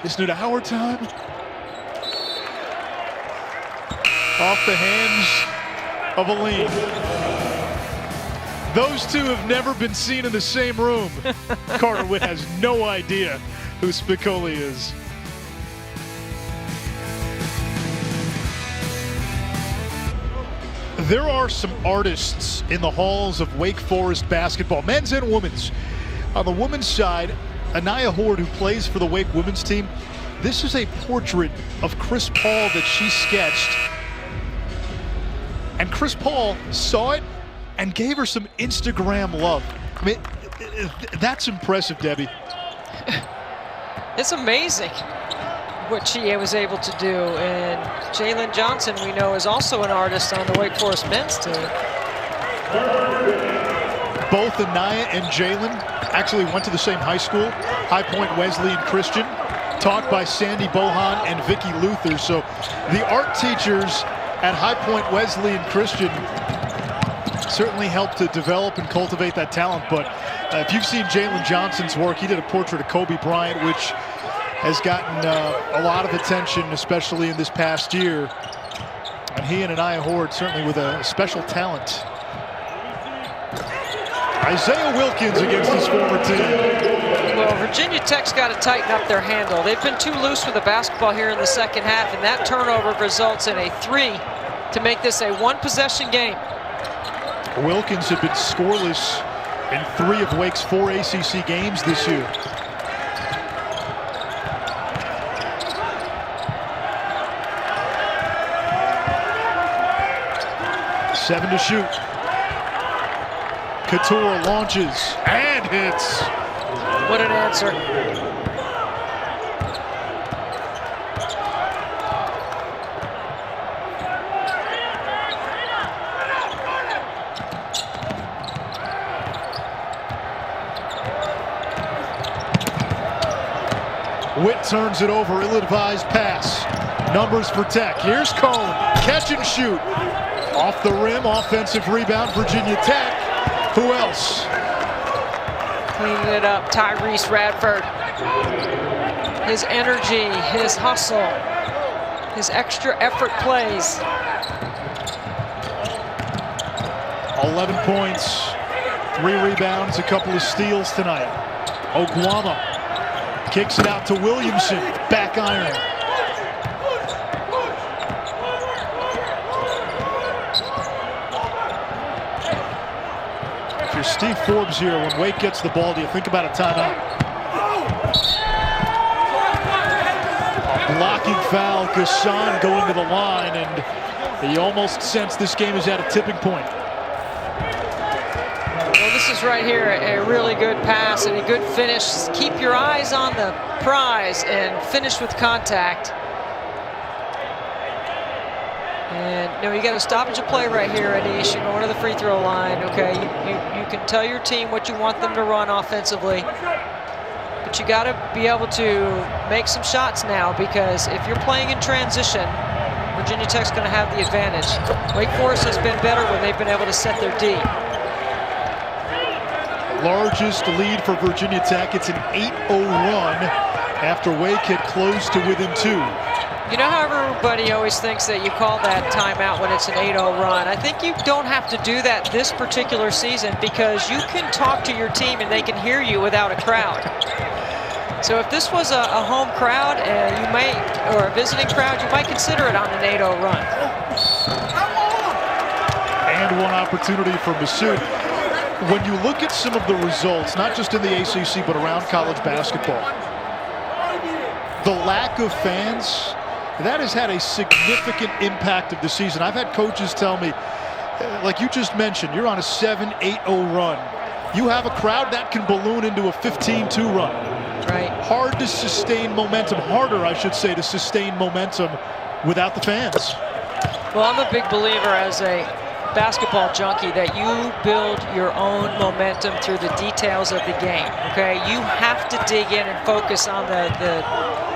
Isn't it our time? Off the hands of Aline. Those two have never been seen in the same room. Carter Witt has no idea who Spicoli is. There are some artists in the halls of Wake Forest basketball, men's and women's. On the women's side, Anaya Horde, who plays for the Wake women's team, this is a portrait of Chris Paul that she sketched. And Chris Paul saw it and gave her some Instagram love. I mean, that's impressive, Debbie. It's amazing. what she was able to do. And Jalen Johnson, we know, is also an artist on the Wake Forest men's team. Both Anaya and Jalen actually went to the same high school, High Point Wesleyan Christian, taught by Sandy Bohan and Vicky Luther. So the art teachers at High Point Wesleyan Christian certainly helped to develop and cultivate that talent. But if you've seen Jalen Johnson's work, he did a portrait of Kobe Bryant, which has gotten a lot of attention, especially in this past year. And he and Anaya Horde certainly with a special talent. Isaiah Wilkins against his former team. Well, Virginia Tech's got to tighten up their handle. They've been too loose with the basketball here in the second half, and that turnover results in a 3 to make this a one-possession game. Wilkins had been scoreless in 3 of Wake's 4 ACC games this year. Seven to shoot. Couture launches and hits. What an answer. Witt turns it over, ill-advised pass. Numbers for Tech. Here's Cone, catch and shoot. Off the rim, offensive rebound, Virginia Tech. Who else? Cleaning it up, Tyrese Radford. His energy, his hustle, his extra effort plays. 11 points, 3 rebounds, a couple of steals tonight. Oguama kicks it out to Williamson, back iron. If you're Steve Forbes here, when Wake gets the ball, do you think about a timeout? A blocking foul, Gassan going to the line, and you almost sense this game is at a tipping point. Well, this is right here a really good pass and a good finish. Keep your eyes on the prize and finish with contact. And you got a stoppage of play right here, Anish. You're going to the free throw line. Okay, you can tell your team what you want them to run offensively, but you got to be able to make some shots now, because if you're playing in transition, Virginia Tech's going to have the advantage. Wake Forest has been better when they've been able to set their D. Largest lead for Virginia Tech. It's an 8-0 run after Wake had closed to within 2. You know how everybody always thinks that you call that timeout when it's an 8-0 run? I think you don't have to do that this particular season, because you can talk to your team and they can hear you without a crowd. So if this was a home crowd, you may, or a visiting crowd, you might consider it on an 8-0 run. And one opportunity for Massoud. When you look at some of the results, not just in the ACC, but around college basketball, the lack of fans, that has had a significant impact of the season. I've had coaches tell me, like you just mentioned, you're on a 7-8-0 run. You have a crowd that can balloon into a 15-2 run. Right. Hard to sustain momentum, harder, I should say, to sustain momentum without the fans. Well, I'm a big believer as a basketball junkie that you build your own momentum through the details of the game. Okay, you have to dig in and focus on the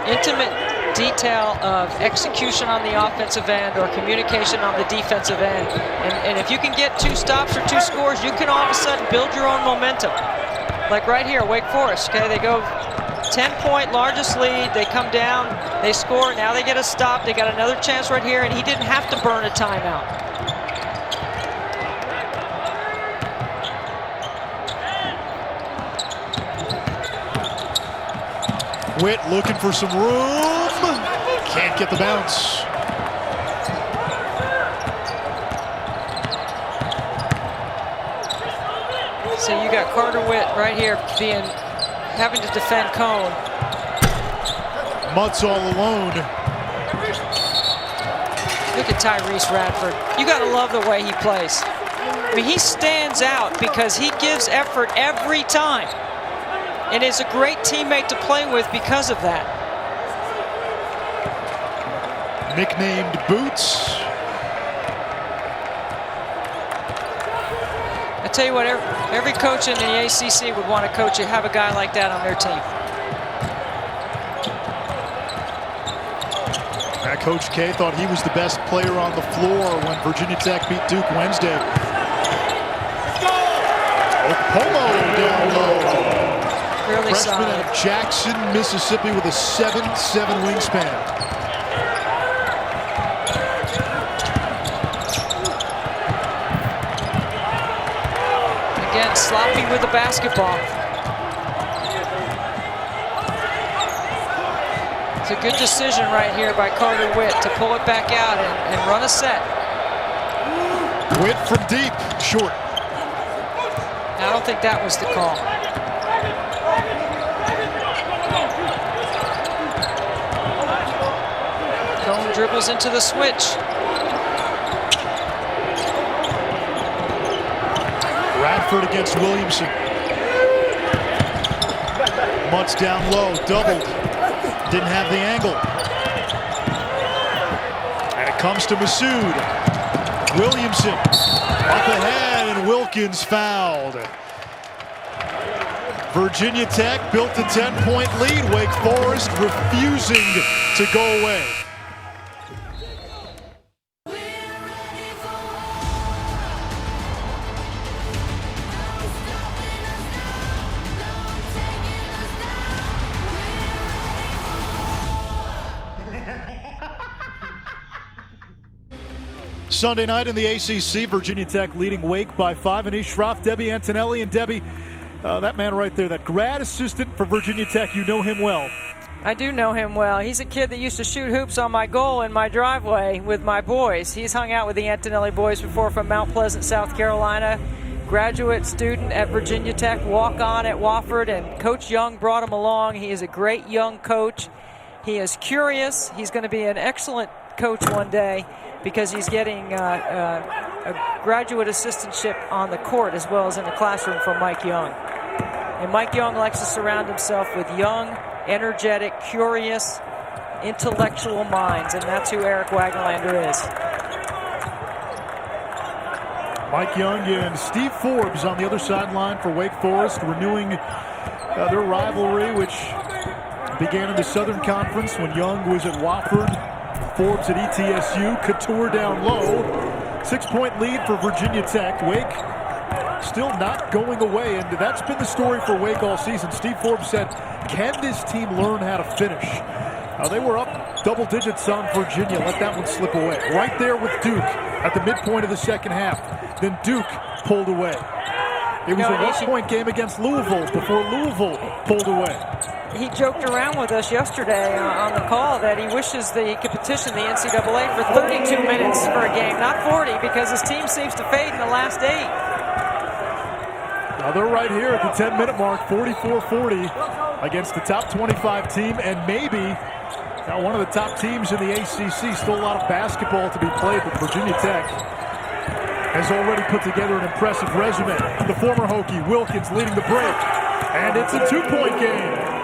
intimate detail of execution on the offensive end or communication on the defensive end. And if you can get 2 stops or 2 scores, you can all of a sudden build your own momentum. Like right here, Wake Forest. Okay, they go 10-point largest lead. They come down, they score. Now they get a stop. They got another chance right here, and he didn't have to burn a timeout. Witt looking for some room. Can't get the bounce. So you got Carter Witt right here having to defend Cone. Mutz all alone. Look at Tyrese Radford. You got to love the way he plays. I mean, he stands out because he gives effort every time, and is a great teammate to play with because of that. nicknamed Boots. I tell you what, every coach in the ACC would want to coach have a guy like that on their team. Coach K thought he was the best player on the floor when Virginia Tech beat Duke Wednesday. Okpolo down low. Really Freshman solid. out of Jackson, Mississippi with a 7'7" wingspan. Again, sloppy with the basketball. It's a good decision right here by Carter Witt to pull it back out and run a set. Witt from deep, short. I don't think that was the call. Cone dribbles into the switch. Radford against Williamson. Mutts down low, doubled. Didn't have the angle. And it comes to Masood. Williamson up ahead, and Wilkins fouled. Virginia Tech built a 10-point lead. Wake Forest refusing to go away. Sunday night in the ACC, Virginia Tech leading Wake by 5. Anish Shroff, Debbie Antonelli, and Debbie, that man right there, that grad assistant for Virginia Tech, you know him well. I do know him well. He's a kid that used to shoot hoops on my goal in my driveway with my boys. He's hung out with the Antonelli boys before from Mount Pleasant, South Carolina. Graduate student at Virginia Tech, walk-on at Wofford, and Coach Young brought him along. He is a great young coach. He is curious. He's going to be an excellent coach one day, because he's getting a graduate assistantship on the court as well as in the classroom from Mike Young. And Mike Young likes to surround himself with young, energetic, curious, intellectual minds, and that's who Eric Wagenlander is. Mike Young and Steve Forbes on the other sideline for Wake Forest, renewing their rivalry, which began in the Southern Conference when Young was at Wofford, Forbes at ETSU. Couture down low. 6-point lead for Virginia Tech. Wake still not going away, and that's been the story for Wake all season. Steve Forbes said, can this team learn how to finish? They were up double digits on Virginia. Let that one slip away. Right there with Duke at the midpoint of the second half. Then Duke pulled away. It was a one-point game against Louisville before Louisville pulled away. He joked around with us yesterday on the call that he wishes that he could petition the NCAA for 32 minutes for a game, not 40, because his team seems to fade in the last 8. Now they're right here at the 10-minute mark, 44-40 against the top 25 team, and maybe now one of the top teams in the ACC. Still a lot of basketball to be played, but Virginia Tech has already put together an impressive resume. The former Hokie, Wilkins, leading the break, and it's a 2-point game.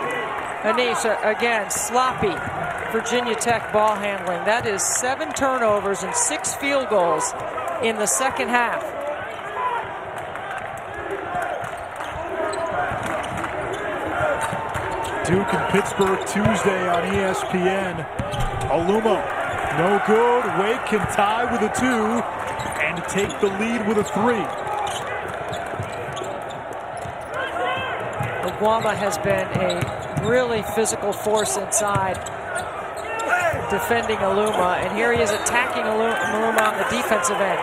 Anish, again, sloppy Virginia Tech ball handling. That is 7 turnovers and 6 field goals in the second half. Duke and Pittsburgh Tuesday on ESPN. Aluma, no good. Wake can tie with a 2 and take the lead with a 3. Oguama has been a really physical force inside defending Aluma, and here he is attacking Aluma on the defensive end.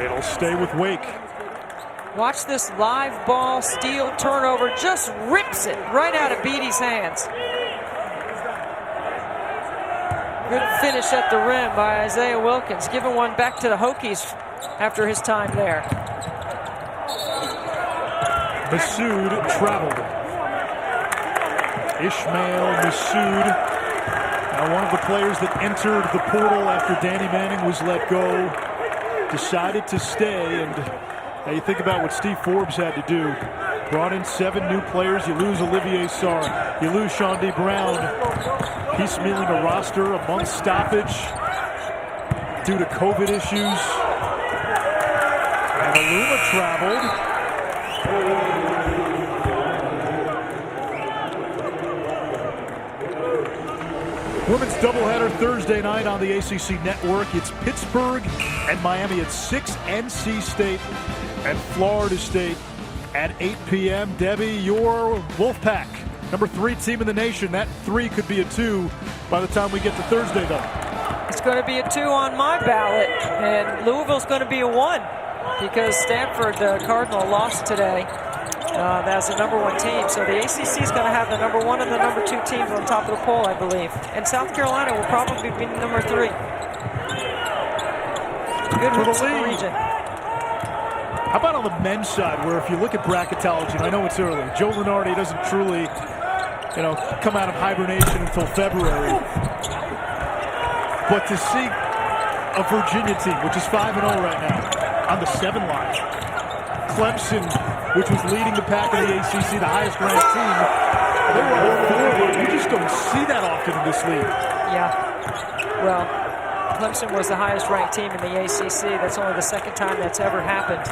It'll stay with Wake. Watch this live ball steal turnover, just rips it right out of Beatty's hands. Good finish at the rim by Isaiah Wilkins, giving one back to the Hokies after his time there. Masood traveled. Ishmael Masood, now one of the players that entered the portal after Danny Manning was let go, decided to stay. And you think about what Steve Forbes had to do Brought in 7 new players. You lose Olivier Sarr. You lose Sean D. Brown. Piecemealing a roster, a month stoppage due to COVID issues. And Aluma traveled. Women's doubleheader Thursday night on the ACC Network. It's Pittsburgh and Miami at 6, NC State and Florida State at 8 p.m. Debbie, your Wolfpack, number 3 team in the nation. That 3 could be a 2 by the time we get to Thursday, though. It's going to be a 2 on my ballot, and Louisville's going to be a 1 because Stanford, the Cardinal, lost today. That's the number 1 team. So the ACC is going to have the number 1 and the number 2 teams on top of the poll, I believe. And South Carolina will probably be number 3. Good hoops in the region. How about on the men's side, where if you look at bracketology, and I know it's early, Joe Lunardi doesn't truly, come out of hibernation until February. But to see a Virginia team, which is 5-0 right now, on the 7 line, Clemson, which was leading the pack in the ACC, the highest ranked team, they were 4. You just don't see that often in this league. Yeah. Well, Clemson was the highest ranked team in the ACC. That's only the 2nd time that's ever happened.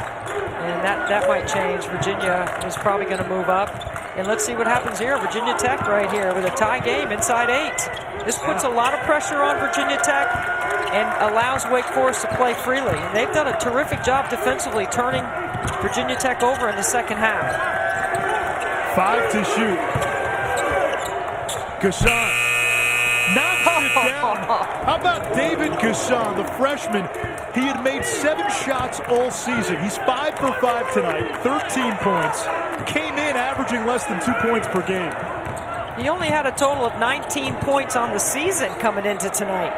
And that might change. Virginia is probably going to move up. And let's see what happens here. Virginia Tech right here with a tie game inside 8. This puts a lot of pressure on Virginia Tech and allows Wake Forest to play freely. And they've done a terrific job defensively turning Virginia Tech over in the second half. 5 to shoot. Gasson knocks it down. How about David Gasson, the freshman? He had made 7 shots all season. He's 5 for 5 tonight, 13 points. Came in averaging less than 2 points per game. He only had a total of 19 points on the season coming into tonight.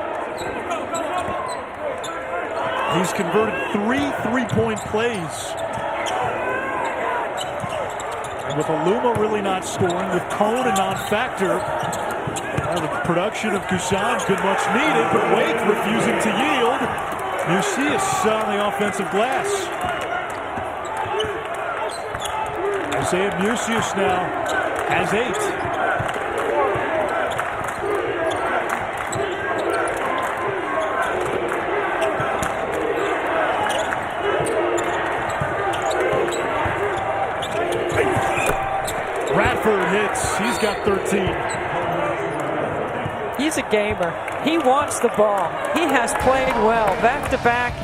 He's converted 3 3-point plays. And with Aluma really not scoring, with Cone a non-factor, the production of Gason's been much needed, but Wake refusing to yield. Mucius on the offensive glass. Isaiah Mucius now has 8. Radford hits. He's got 13. He's a gamer. He wants the ball. He has played well back-to-back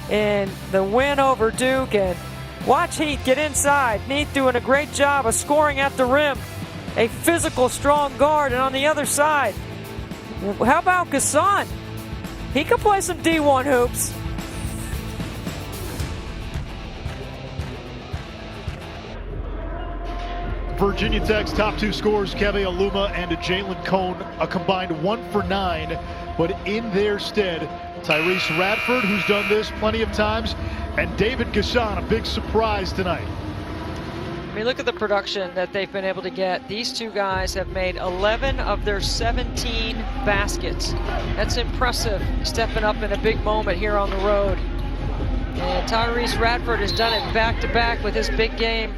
in the win over Duke. And watch Heath get inside. Heath doing a great job of scoring at the rim. A physical, strong guard. And on the other side, how about Gasson? He can play some D1 hoops. Virginia Tech's top 2 scorers, Keve Aluma and Jalen Cone, a combined 1 for 9. But in their stead, Tyrese Radford, who's done this plenty of times, and David Gasson, a big surprise tonight. I mean, look at the production that they've been able to get. These 2 guys have made 11 of their 17 baskets. That's impressive, stepping up in a big moment here on the road. And Tyrese Radford has done it back-to-back with his big game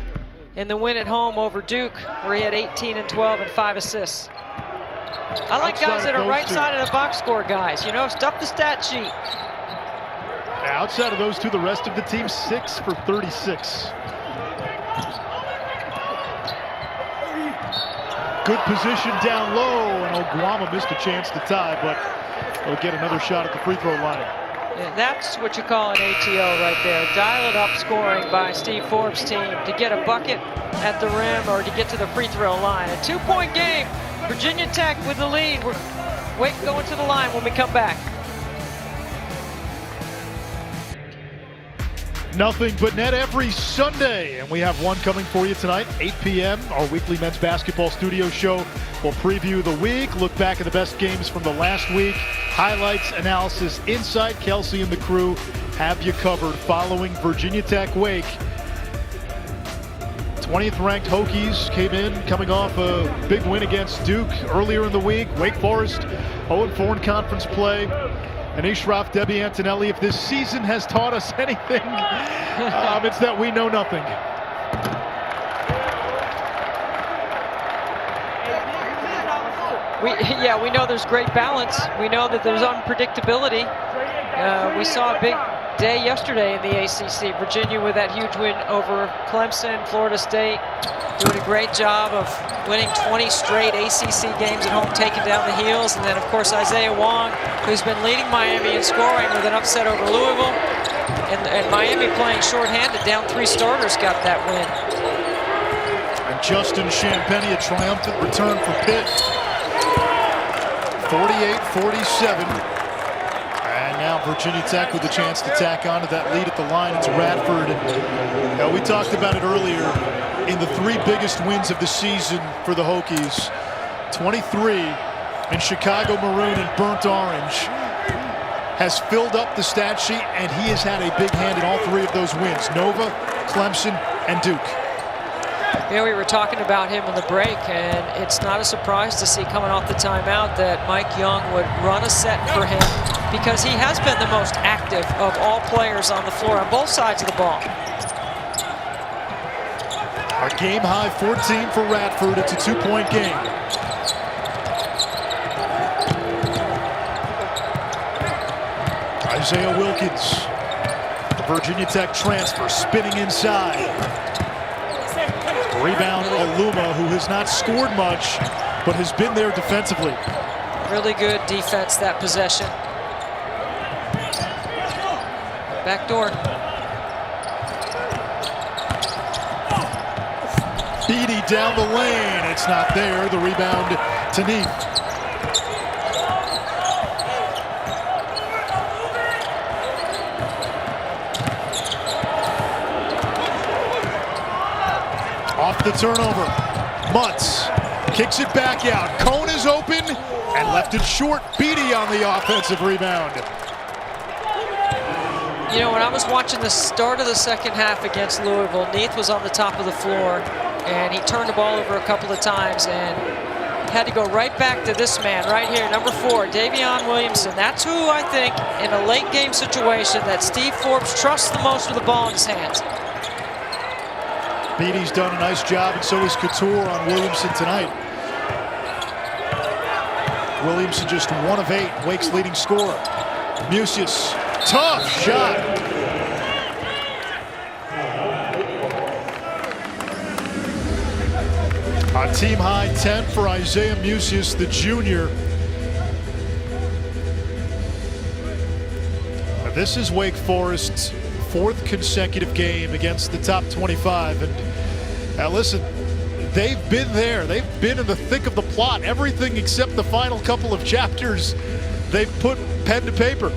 in the win at home over Duke, where he had 18 and 12 and 5 assists. I like guys that are right side of the box score guys. Stuff the stat sheet. Outside of those 2, the rest of the team 6 for 36. Good position down low, and Oguama missed a chance to tie, but he'll get another shot at the free throw line. Yeah, that's what you call an ATO right there. Dial it up scoring by Steve Forbes' team to get a bucket at the rim or to get to the free throw line. A 2-point game. Virginia Tech with the lead. Wake going to the line when we come back. Nothing but net every Sunday, and we have one coming for you tonight, 8 p.m. Our weekly men's basketball studio show. We'll preview the week, look back at the best games from the last week, highlights, analysis, insight. Kelsey and the crew have you covered following Virginia Tech Wake. 20th ranked Hokies came in coming off a big win against Duke earlier in the week. Wake Forest 0-4 in conference play. And Ashraf, Debbie Antonelli, if this season has taught us anything, it's that we know nothing. we know there's great balance. We know that there's unpredictability. We saw a big day yesterday in the ACC. Virginia with that huge win over Clemson. Florida State doing a great job of winning 20 straight ACC games at home, taking down the heels. And then, of course, Isaiah Wong, who's been leading Miami in scoring with an upset over Louisville. And Miami playing shorthanded, down 3 starters, got that win. And Justin Champagnie, a triumphant return for Pitt. 48-47. And now Virginia Tech with a chance to tack on to that lead at the line. It's Radford. We talked about it earlier in the 3 biggest wins of the season for the Hokies. 23 in Chicago Maroon and Burnt Orange. Has filled up the stat sheet, and he has had a big hand in all 3 of those wins. Nova, Clemson, and Duke. Yeah, we were talking about him in the break, and it's not a surprise to see coming off the timeout that Mike Young would run a set for him because he has been the most active of all players on the floor on both sides of the ball. A game high 14 for Radford. It's a 2-point game. Isaiah Wilkins, the Virginia Tech transfer, spinning inside. Rebound Aluma, who has not scored much, but has been there defensively. Really good defense that possession. Back door. Beatty down the lane. It's not there. The rebound to Neath. Off the turnover. Mutz kicks it back out. Cone is open and left it short. Beatty on the offensive rebound. You know, when I was watching the start of the second half against Louisville, Neath was on the top of the floor, and he turned the ball over a couple of times and had to go right back to this man right here, number 4, Davion Williamson. That's who I think, in a late game situation, that Steve Forbes trusts the most with the ball in his hands. Beatty's done a nice job, and so is Couture on Williamson tonight. Williamson just 1 of 8, Wake's leading scorer. Musius, tough shot. A team high 10 for Isaiah Musius, the junior. This is Wake Forest's 4th consecutive game against the top 25. And listen, they've been there. They've been in the thick of the plot. Everything except the final couple of chapters, they've put pen to paper.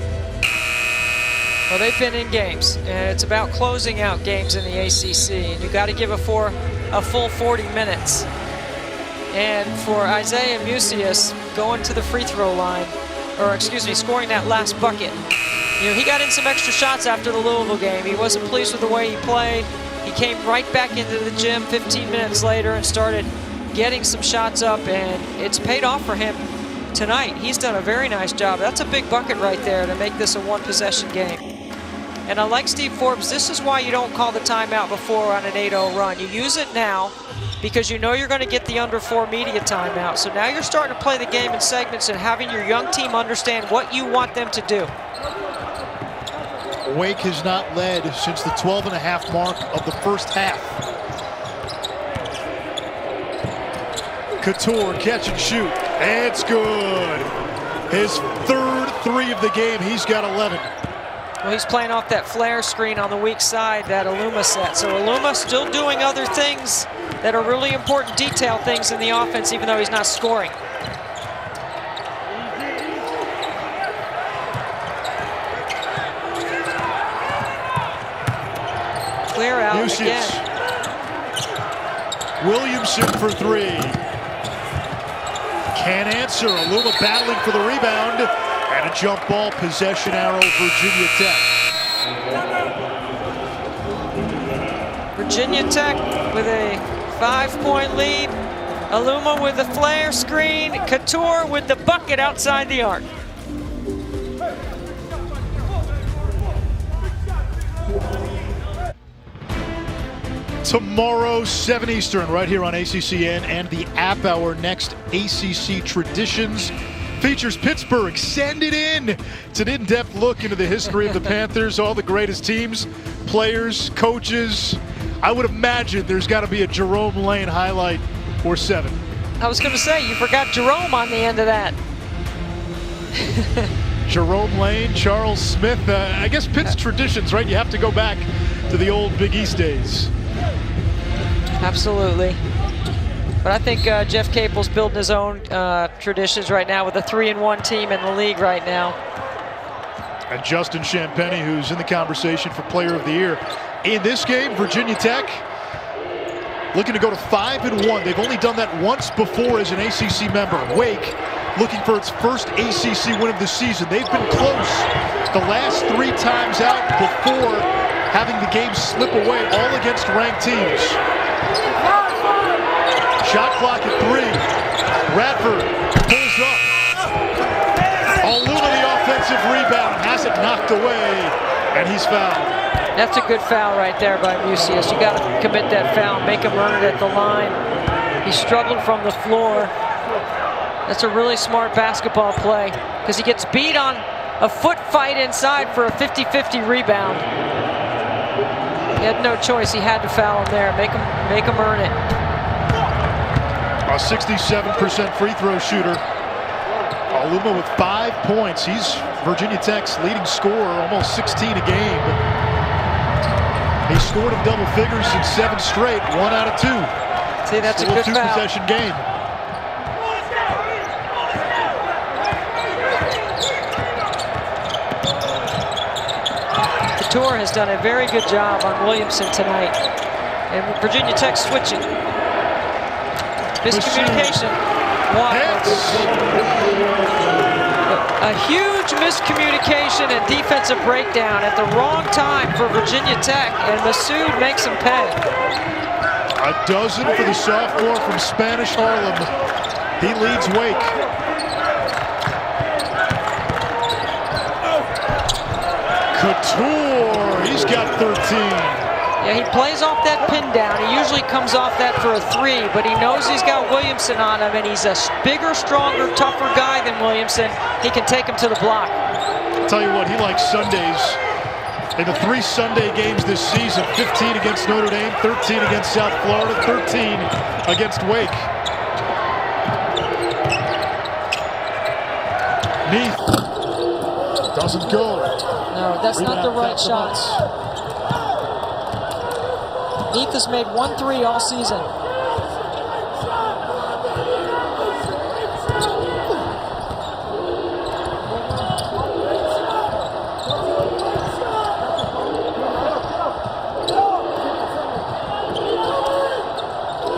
Well, they've been in games, and it's about closing out games in the ACC, and you got to give a full 40 minutes. And for Isaiah Musius going to the free throw line, or excuse me, scoring that last bucket, you know, he got in some extra shots after the Louisville game. He wasn't pleased with the way he played. He came right back into the gym 15 minutes later and started getting some shots up, and it's paid off for him tonight. He's done a very nice job. That's a big bucket right there to make this a 1-possession game. And I like Steve Forbes. This is why you don't call the timeout before on an 8-0 run. You use it now because you know you're going to get the under 4 media timeout. So now you're starting to play the game in segments and having your young team understand what you want them to do. Wake has not led since the 12.5 mark of the first half. Couture, catch and shoot. It's good. His 3rd 3 of the game. He's got 11. Well, he's playing off that flare screen on the weak side, that Aluma set. So Aluma still doing other things that are really important detail things in the offense, even though he's not scoring. Clear out Musius. again. Williamson for 3. Can't answer. Aluma battling for the rebound. And a jump ball, possession arrow, Virginia Tech. Virginia Tech with a 5-point lead. Aluma with the flare screen. Couture with the bucket outside the arc. Tomorrow, 7 Eastern, right here on ACCN and the app. Our next ACC Traditions features Pittsburgh. Send it in. It's an in-depth look into the history of the Panthers, all the greatest teams, players, coaches. I would imagine there's got to be a Jerome Lane highlight or 7. I was going to say, you forgot Jerome on the end of that. Jerome Lane, Charles Smith. I guess Pitt's traditions, right? You have to go back to the old Big East days. Absolutely. But I think Jeff Capel's building his own traditions right now with a 3-1 team in the league right now. And Justin Champagny, who's in the conversation for Player of the Year. In this game, Virginia Tech looking to go to 5-1. They've only done that once before as an ACC member. Wake looking for its first ACC win of the season. They've been close the last 3 times out before having the game slip away, all against ranked teams. Shot clock at 3. Radford pulls up. Aluma the offensive rebound, has it knocked away, and he's fouled. That's a good foul right there by Mucius. You got to commit that foul, make him earn it at the line. He struggled from the floor. That's a really smart basketball play because he gets beat on a foot fight inside for a 50-50 rebound. He had no choice. He had to foul him there. Make him earn it. A 67% free throw shooter. Aluma with 5 points. He's Virginia Tech's leading scorer, almost 16 a game. He scored in double figures in 7 straight, 1 out of 2. See, that's still a good foul. 2-possession game. Couture has done a very good job on Williamson tonight. And Virginia Tech switching. Miscommunication. A huge miscommunication and defensive breakdown at the wrong time for Virginia Tech, and Massoud makes him pay. A dozen for the sophomore from Spanish Harlem. He leads Wake. Couture, he's got 13. Yeah, he plays off that pin down. He usually comes off that for a 3, but he knows he's got Williamson on him, and he's a bigger, stronger, tougher guy than Williamson. He can take him to the block. I'll tell you what, he likes Sundays. In the 3 Sunday games this season, 15 against Notre Dame, 13 against South Florida, 13 against Wake. Neath doesn't go. No, that's not the right shot. Neath has made 1 3 all season.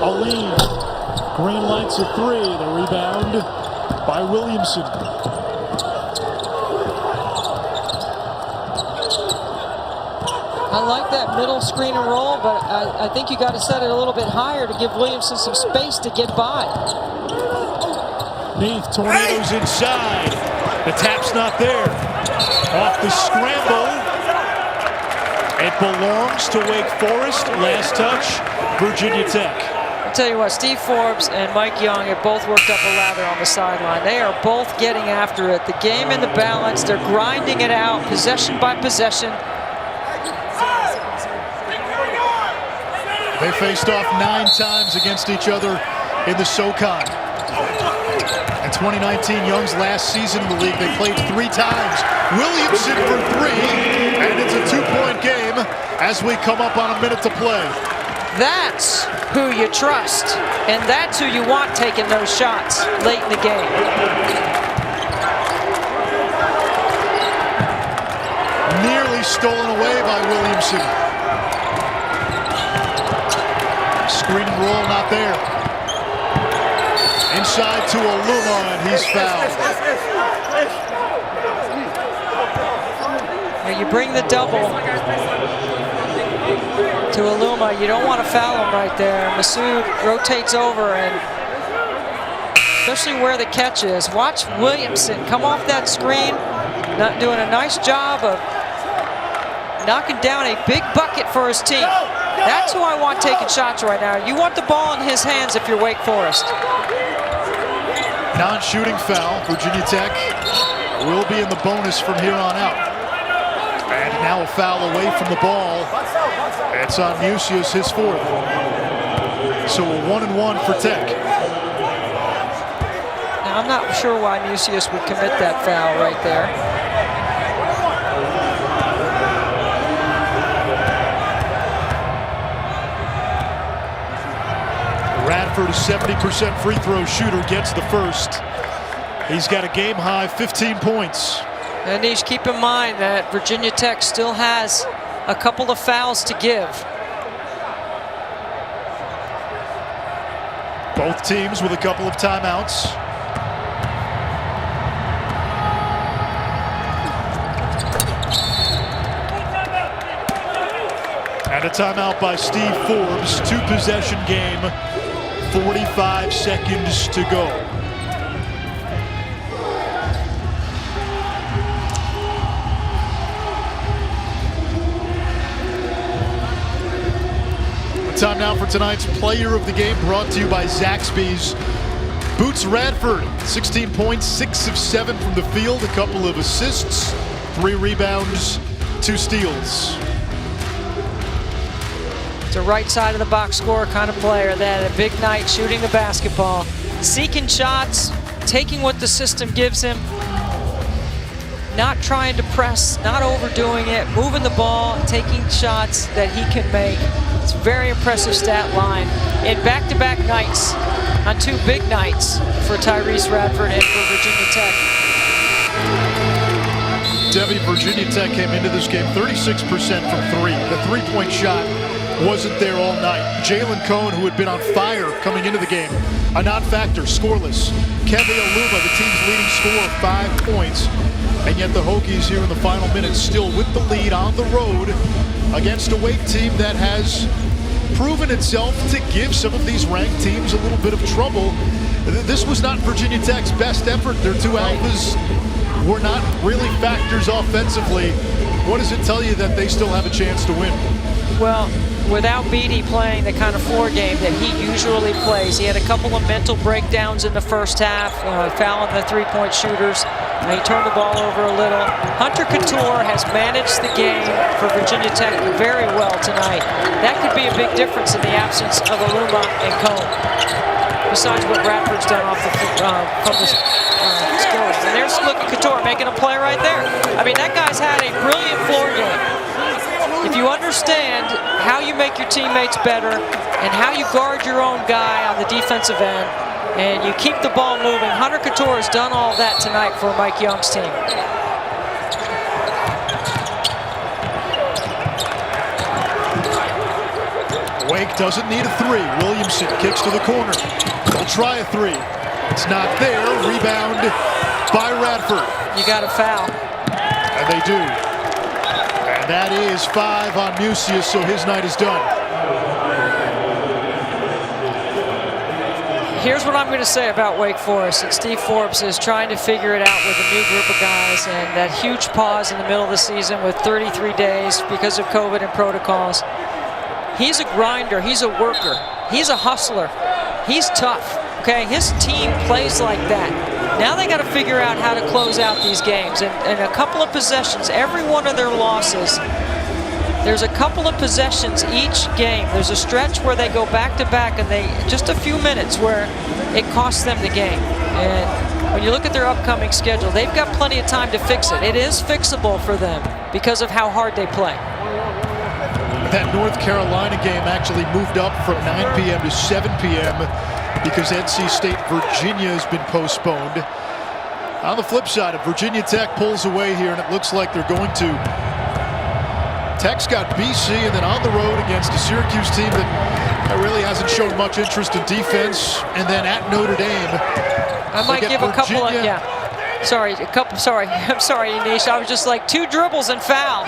Aline, green lights at 3. The rebound by Williamson. I like that middle screen and roll, but I think you got to set it a little bit higher to give Williamson some space to get by. Neath, tornadoes inside. The tap's not there. Off the scramble. It belongs to Wake Forest. Last touch, Virginia Tech. I'll tell you what, Steve Forbes and Mike Young have both worked up a lather on the sideline. They are both getting after it. The game in the balance, they're grinding it out, possession by possession. They faced off 9 times against each other in the SoCon. In 2019, Young's last season in the league, they played 3 times. Williamson for 3, and it's a 2-point game as we come up on a minute to play. That's who you trust, and that's who you want taking those shots late in the game. Nearly stolen away by Williamson. Screen and roll not there. Inside to Aluma, and he's fouled. Now you bring the double to Aluma. You don't want to foul him right there. Massoud rotates over, and especially where the catch is. Watch Williamson come off that screen, not doing a nice job of knocking down a big bucket for his team. That's who I want taking shots right now. You want the ball in his hands if you're Wake Forest. Non-shooting foul. Virginia Tech will be in the bonus from here on out. And now a foul away from the ball. It's on Musius, his fourth. So a 1-and-1 for Tech. Now, I'm not sure why Musius would commit that foul right there. Radford, a 70% free throw shooter, gets the first. He's got a game-high 15 points. And Nish, keep in mind that Virginia Tech still has a couple of fouls to give. Both teams with a couple of timeouts. And a timeout by Steve Forbes. Two-possession game. 45 seconds to go. Time now for tonight's player of the game, brought to you by Zaxby's. Boots Radford, 16 points, 6 of 7 from the field, a couple of assists, 3 rebounds, 2 steals. It's a right side of the box scorer kind of player. That a big night shooting the basketball, seeking shots, taking what the system gives him, not trying to press, not overdoing it, moving the ball, taking shots that he can make. It's a very impressive stat line in back-to-back nights, on 2 big nights for Tyrese Radford and for Virginia Tech. Debbie, Virginia Tech came into this game 36% from 3. The three-point shot wasn't there all night. Jalen Cohn, who had been on fire coming into the game, a non-factor, scoreless. Keve Aluma, the team's leading scorer, 5 points. And yet the Hokies here in the final minutes still with the lead on the road against a Wake team that has proven itself to give some of these ranked teams a little bit of trouble. This was not Virginia Tech's best effort. Their 2 alphas were not really factors offensively. What does it tell you that they still have a chance to win? Well, without Beatty playing the kind of floor game that he usually plays, he had a couple of mental breakdowns in the first half, fouling the three-point shooters. He turned the ball over a little. Hunter Couture has managed the game for Virginia Tech very well tonight. That could be a big difference in the absence of Aluma and Cohn, besides what Radford's done off the from the scoring. And there's look at Couture making a play right there. I mean, that guy's had a brilliant floor game. If you understand how you make your teammates better and how you guard your own guy on the defensive end, and you keep the ball moving, Hunter Couture has done all that tonight for Mike Young's team. Wake doesn't need a 3. Williamson kicks to the corner. They'll try a 3. It's not there. Rebound by Radford. You got a foul. And they do. And that is 5 on Musius, so his night is done. Here's what I'm going to say about Wake Forest. And Steve Forbes is trying to figure it out with a new group of guys, and that huge pause in the middle of the season with 33 days because of COVID and protocols. He's a grinder. He's a worker. He's a hustler. He's tough. Okay, his team plays like that. Now they got to figure out how to close out these games. And a couple of possessions, every one of their losses, there's a couple of possessions each game. There's a stretch where they go back-to-back, and they just a few minutes where it costs them the game. And when you look at their upcoming schedule, they've got plenty of time to fix it. It is fixable for them because of how hard they play. That North Carolina game actually moved up from 9 p.m. to 7 p.m. because NC State Virginia has been postponed. On the flip side, if Virginia Tech pulls away here, and it looks like they're going to, Tech's got BC and then on the road against a Syracuse team that really hasn't shown much interest in defense, and then at Notre Dame. I might give a couple of, Sorry, I'm sorry, Anish. I was just like 2 dribbles and foul.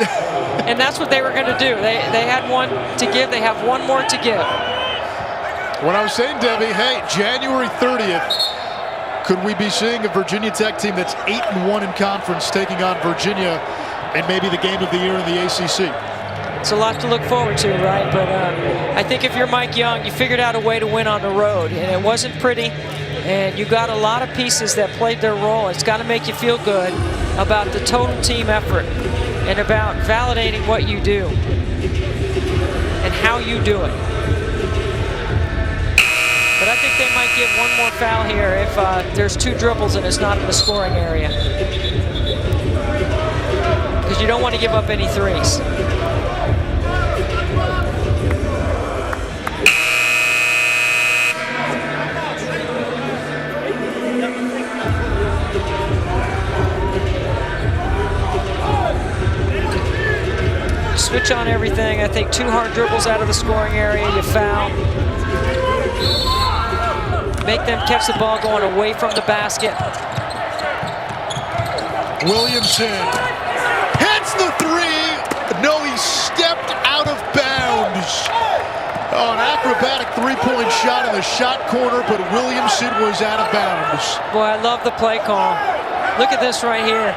And that's what they were going to do. They had 1 to give. They have 1 more to give. What I was saying, Debbie, hey, January 30th, could we be seeing a Virginia Tech team that's 8-1 in conference taking on Virginia and maybe the game of the year in the ACC? It's a lot to look forward to, right? But I think if you're Mike Young, you figured out a way to win on the road, and it wasn't pretty, and you got a lot of pieces that played their role. It's got to make you feel good about the total team effort and about validating what you do and how you do it. But I think they might get one more foul here if there's 2 dribbles and it's not in the scoring area. Because you don't want to give up any threes. Switch on everything. I think 2 hard dribbles out of the scoring area, you foul. Make them catch the ball going away from the basket. Williamson hits the 3. No, he stepped out of bounds. Oh, an acrobatic 3-point shot in the shot corner, but Williamson was out of bounds. Boy, I love the play call. Look at this right here.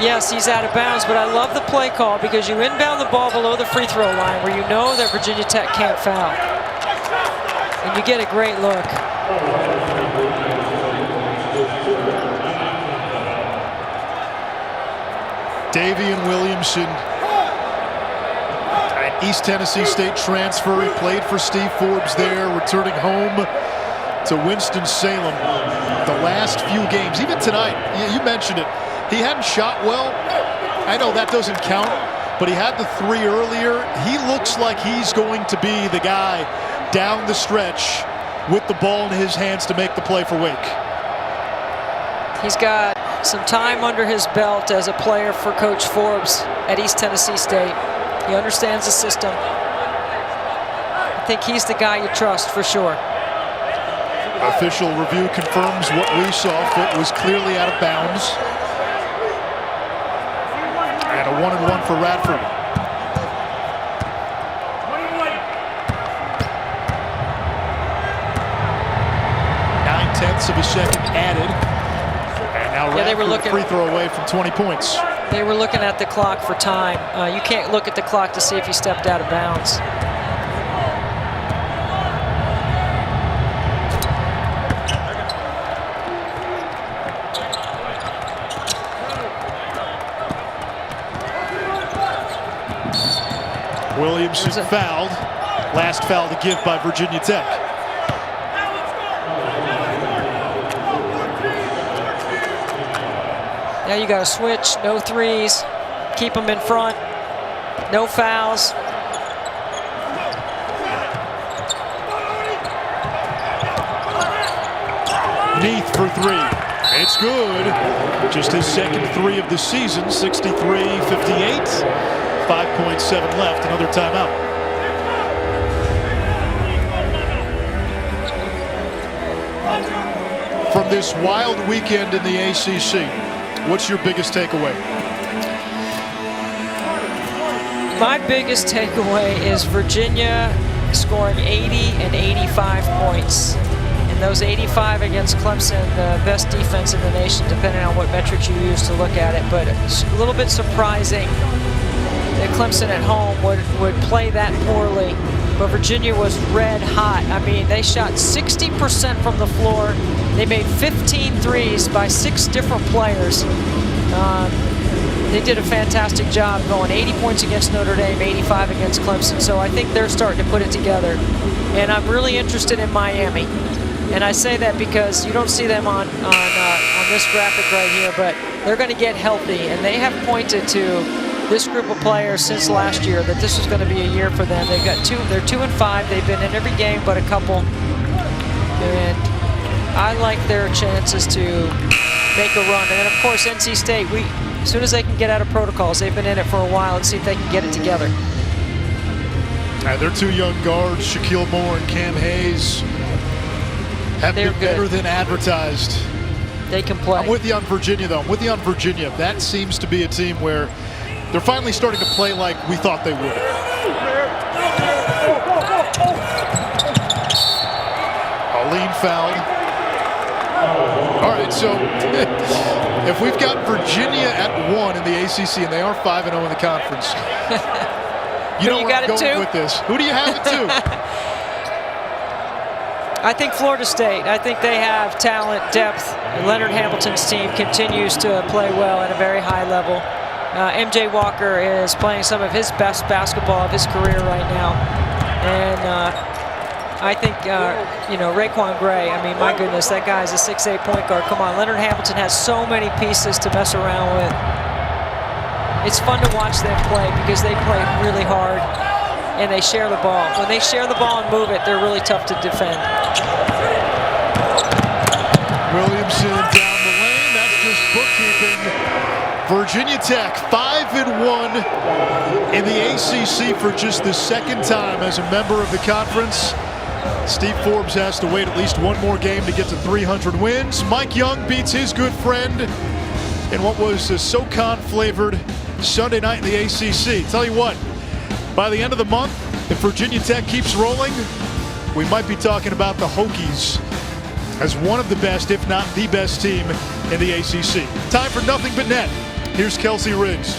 Yes, he's out of bounds, but I love the play call because you inbound the ball below the free throw line where you know that Virginia Tech can't foul. And you get a great look. Davian Williamson, an East Tennessee State transfer. He played for Steve Forbes there, returning home to Winston-Salem the last few games. Even tonight, you mentioned it. He hadn't shot well. I know that doesn't count, but he had the 3 earlier. He looks like he's going to be the guy down the stretch with the ball in his hands to make the play for Wake. He's got some time under his belt as a player for Coach Forbes at East Tennessee State. He understands the system. I think he's the guy you trust for sure. Official review confirms what we saw. Foot was clearly out of bounds. And a 1-and-1 for Radford. 9/10 of a second added. And now Yeah, they were Radford looking, free throw away from 20 points. They were looking at the clock for time. You can't look at the clock to see if he stepped out of bounds. Williamson fouled. Last foul to give by Virginia Tech. Now you got to switch, no threes, keep them in front, no fouls. Neath for 3. It's good. Just his second 3 of the season, 63-58. 5.7 left, another timeout. From this wild weekend in the ACC, what's your biggest takeaway? My biggest takeaway is Virginia scoring 80 and 85 points. And those 85 against Clemson, the best defense in the nation, depending on what metrics you use to look at it. But it's a little bit surprising that Clemson at home would play that poorly. But Virginia was red hot. I mean, they shot 60% from the floor. They made 15 threes by 6 different players. They did a fantastic job going 80 points against Notre Dame, 85 against Clemson. So I think they're starting to put it together. And I'm really interested in Miami. And I say that because you don't see them on this graphic right here, but they're going to get healthy. And they have pointed to this group of players since last year that this was going to be a year for them. They've got they're 2-5. They've been in every game but a couple. And I like their chances to make a run. And then, of course, NC State, as soon as they can get out of protocols, they've been in it for a while, and see if they can get it together. Their 2 young guards, Shaquille Moore and Cam Hayes, have been better than advertised. They can play. I'm with you on Virginia, though. I'm with you on Virginia. That seems to be a team where they're finally starting to play like we thought they would. Aline fouled. All right, so if we've got Virginia at 1 in the ACC, and they are 5-0 in the conference, you know where I'm going with this. Who do you have at 2? I think Florida State. I think they have talent, depth. Leonard Hamilton's team continues to play well at a very high level. MJ Walker is playing some of his best basketball of his career right now. And I think, Raekwon Gray, I mean, my goodness, that guy's a 6'8" point guard. Come on, Leonard Hamilton has so many pieces to mess around with. It's fun to watch them play because they play really hard and they share the ball. When they share the ball and move it, they're really tough to defend. Williamson down the lane, that's just bookkeeping. Virginia Tech 5-1 in the ACC for just the second time as a member of the conference. Steve Forbes has to wait at least one more game to get to 300 wins. Mike Young beats his good friend in what was a SoCon-flavored Sunday night in the ACC. Tell you what, by the end of the month, if Virginia Tech keeps rolling, we might be talking about the Hokies as one of the best, if not the best team in the ACC. Time for Nothing But Net. Here's Kelsey Riggs.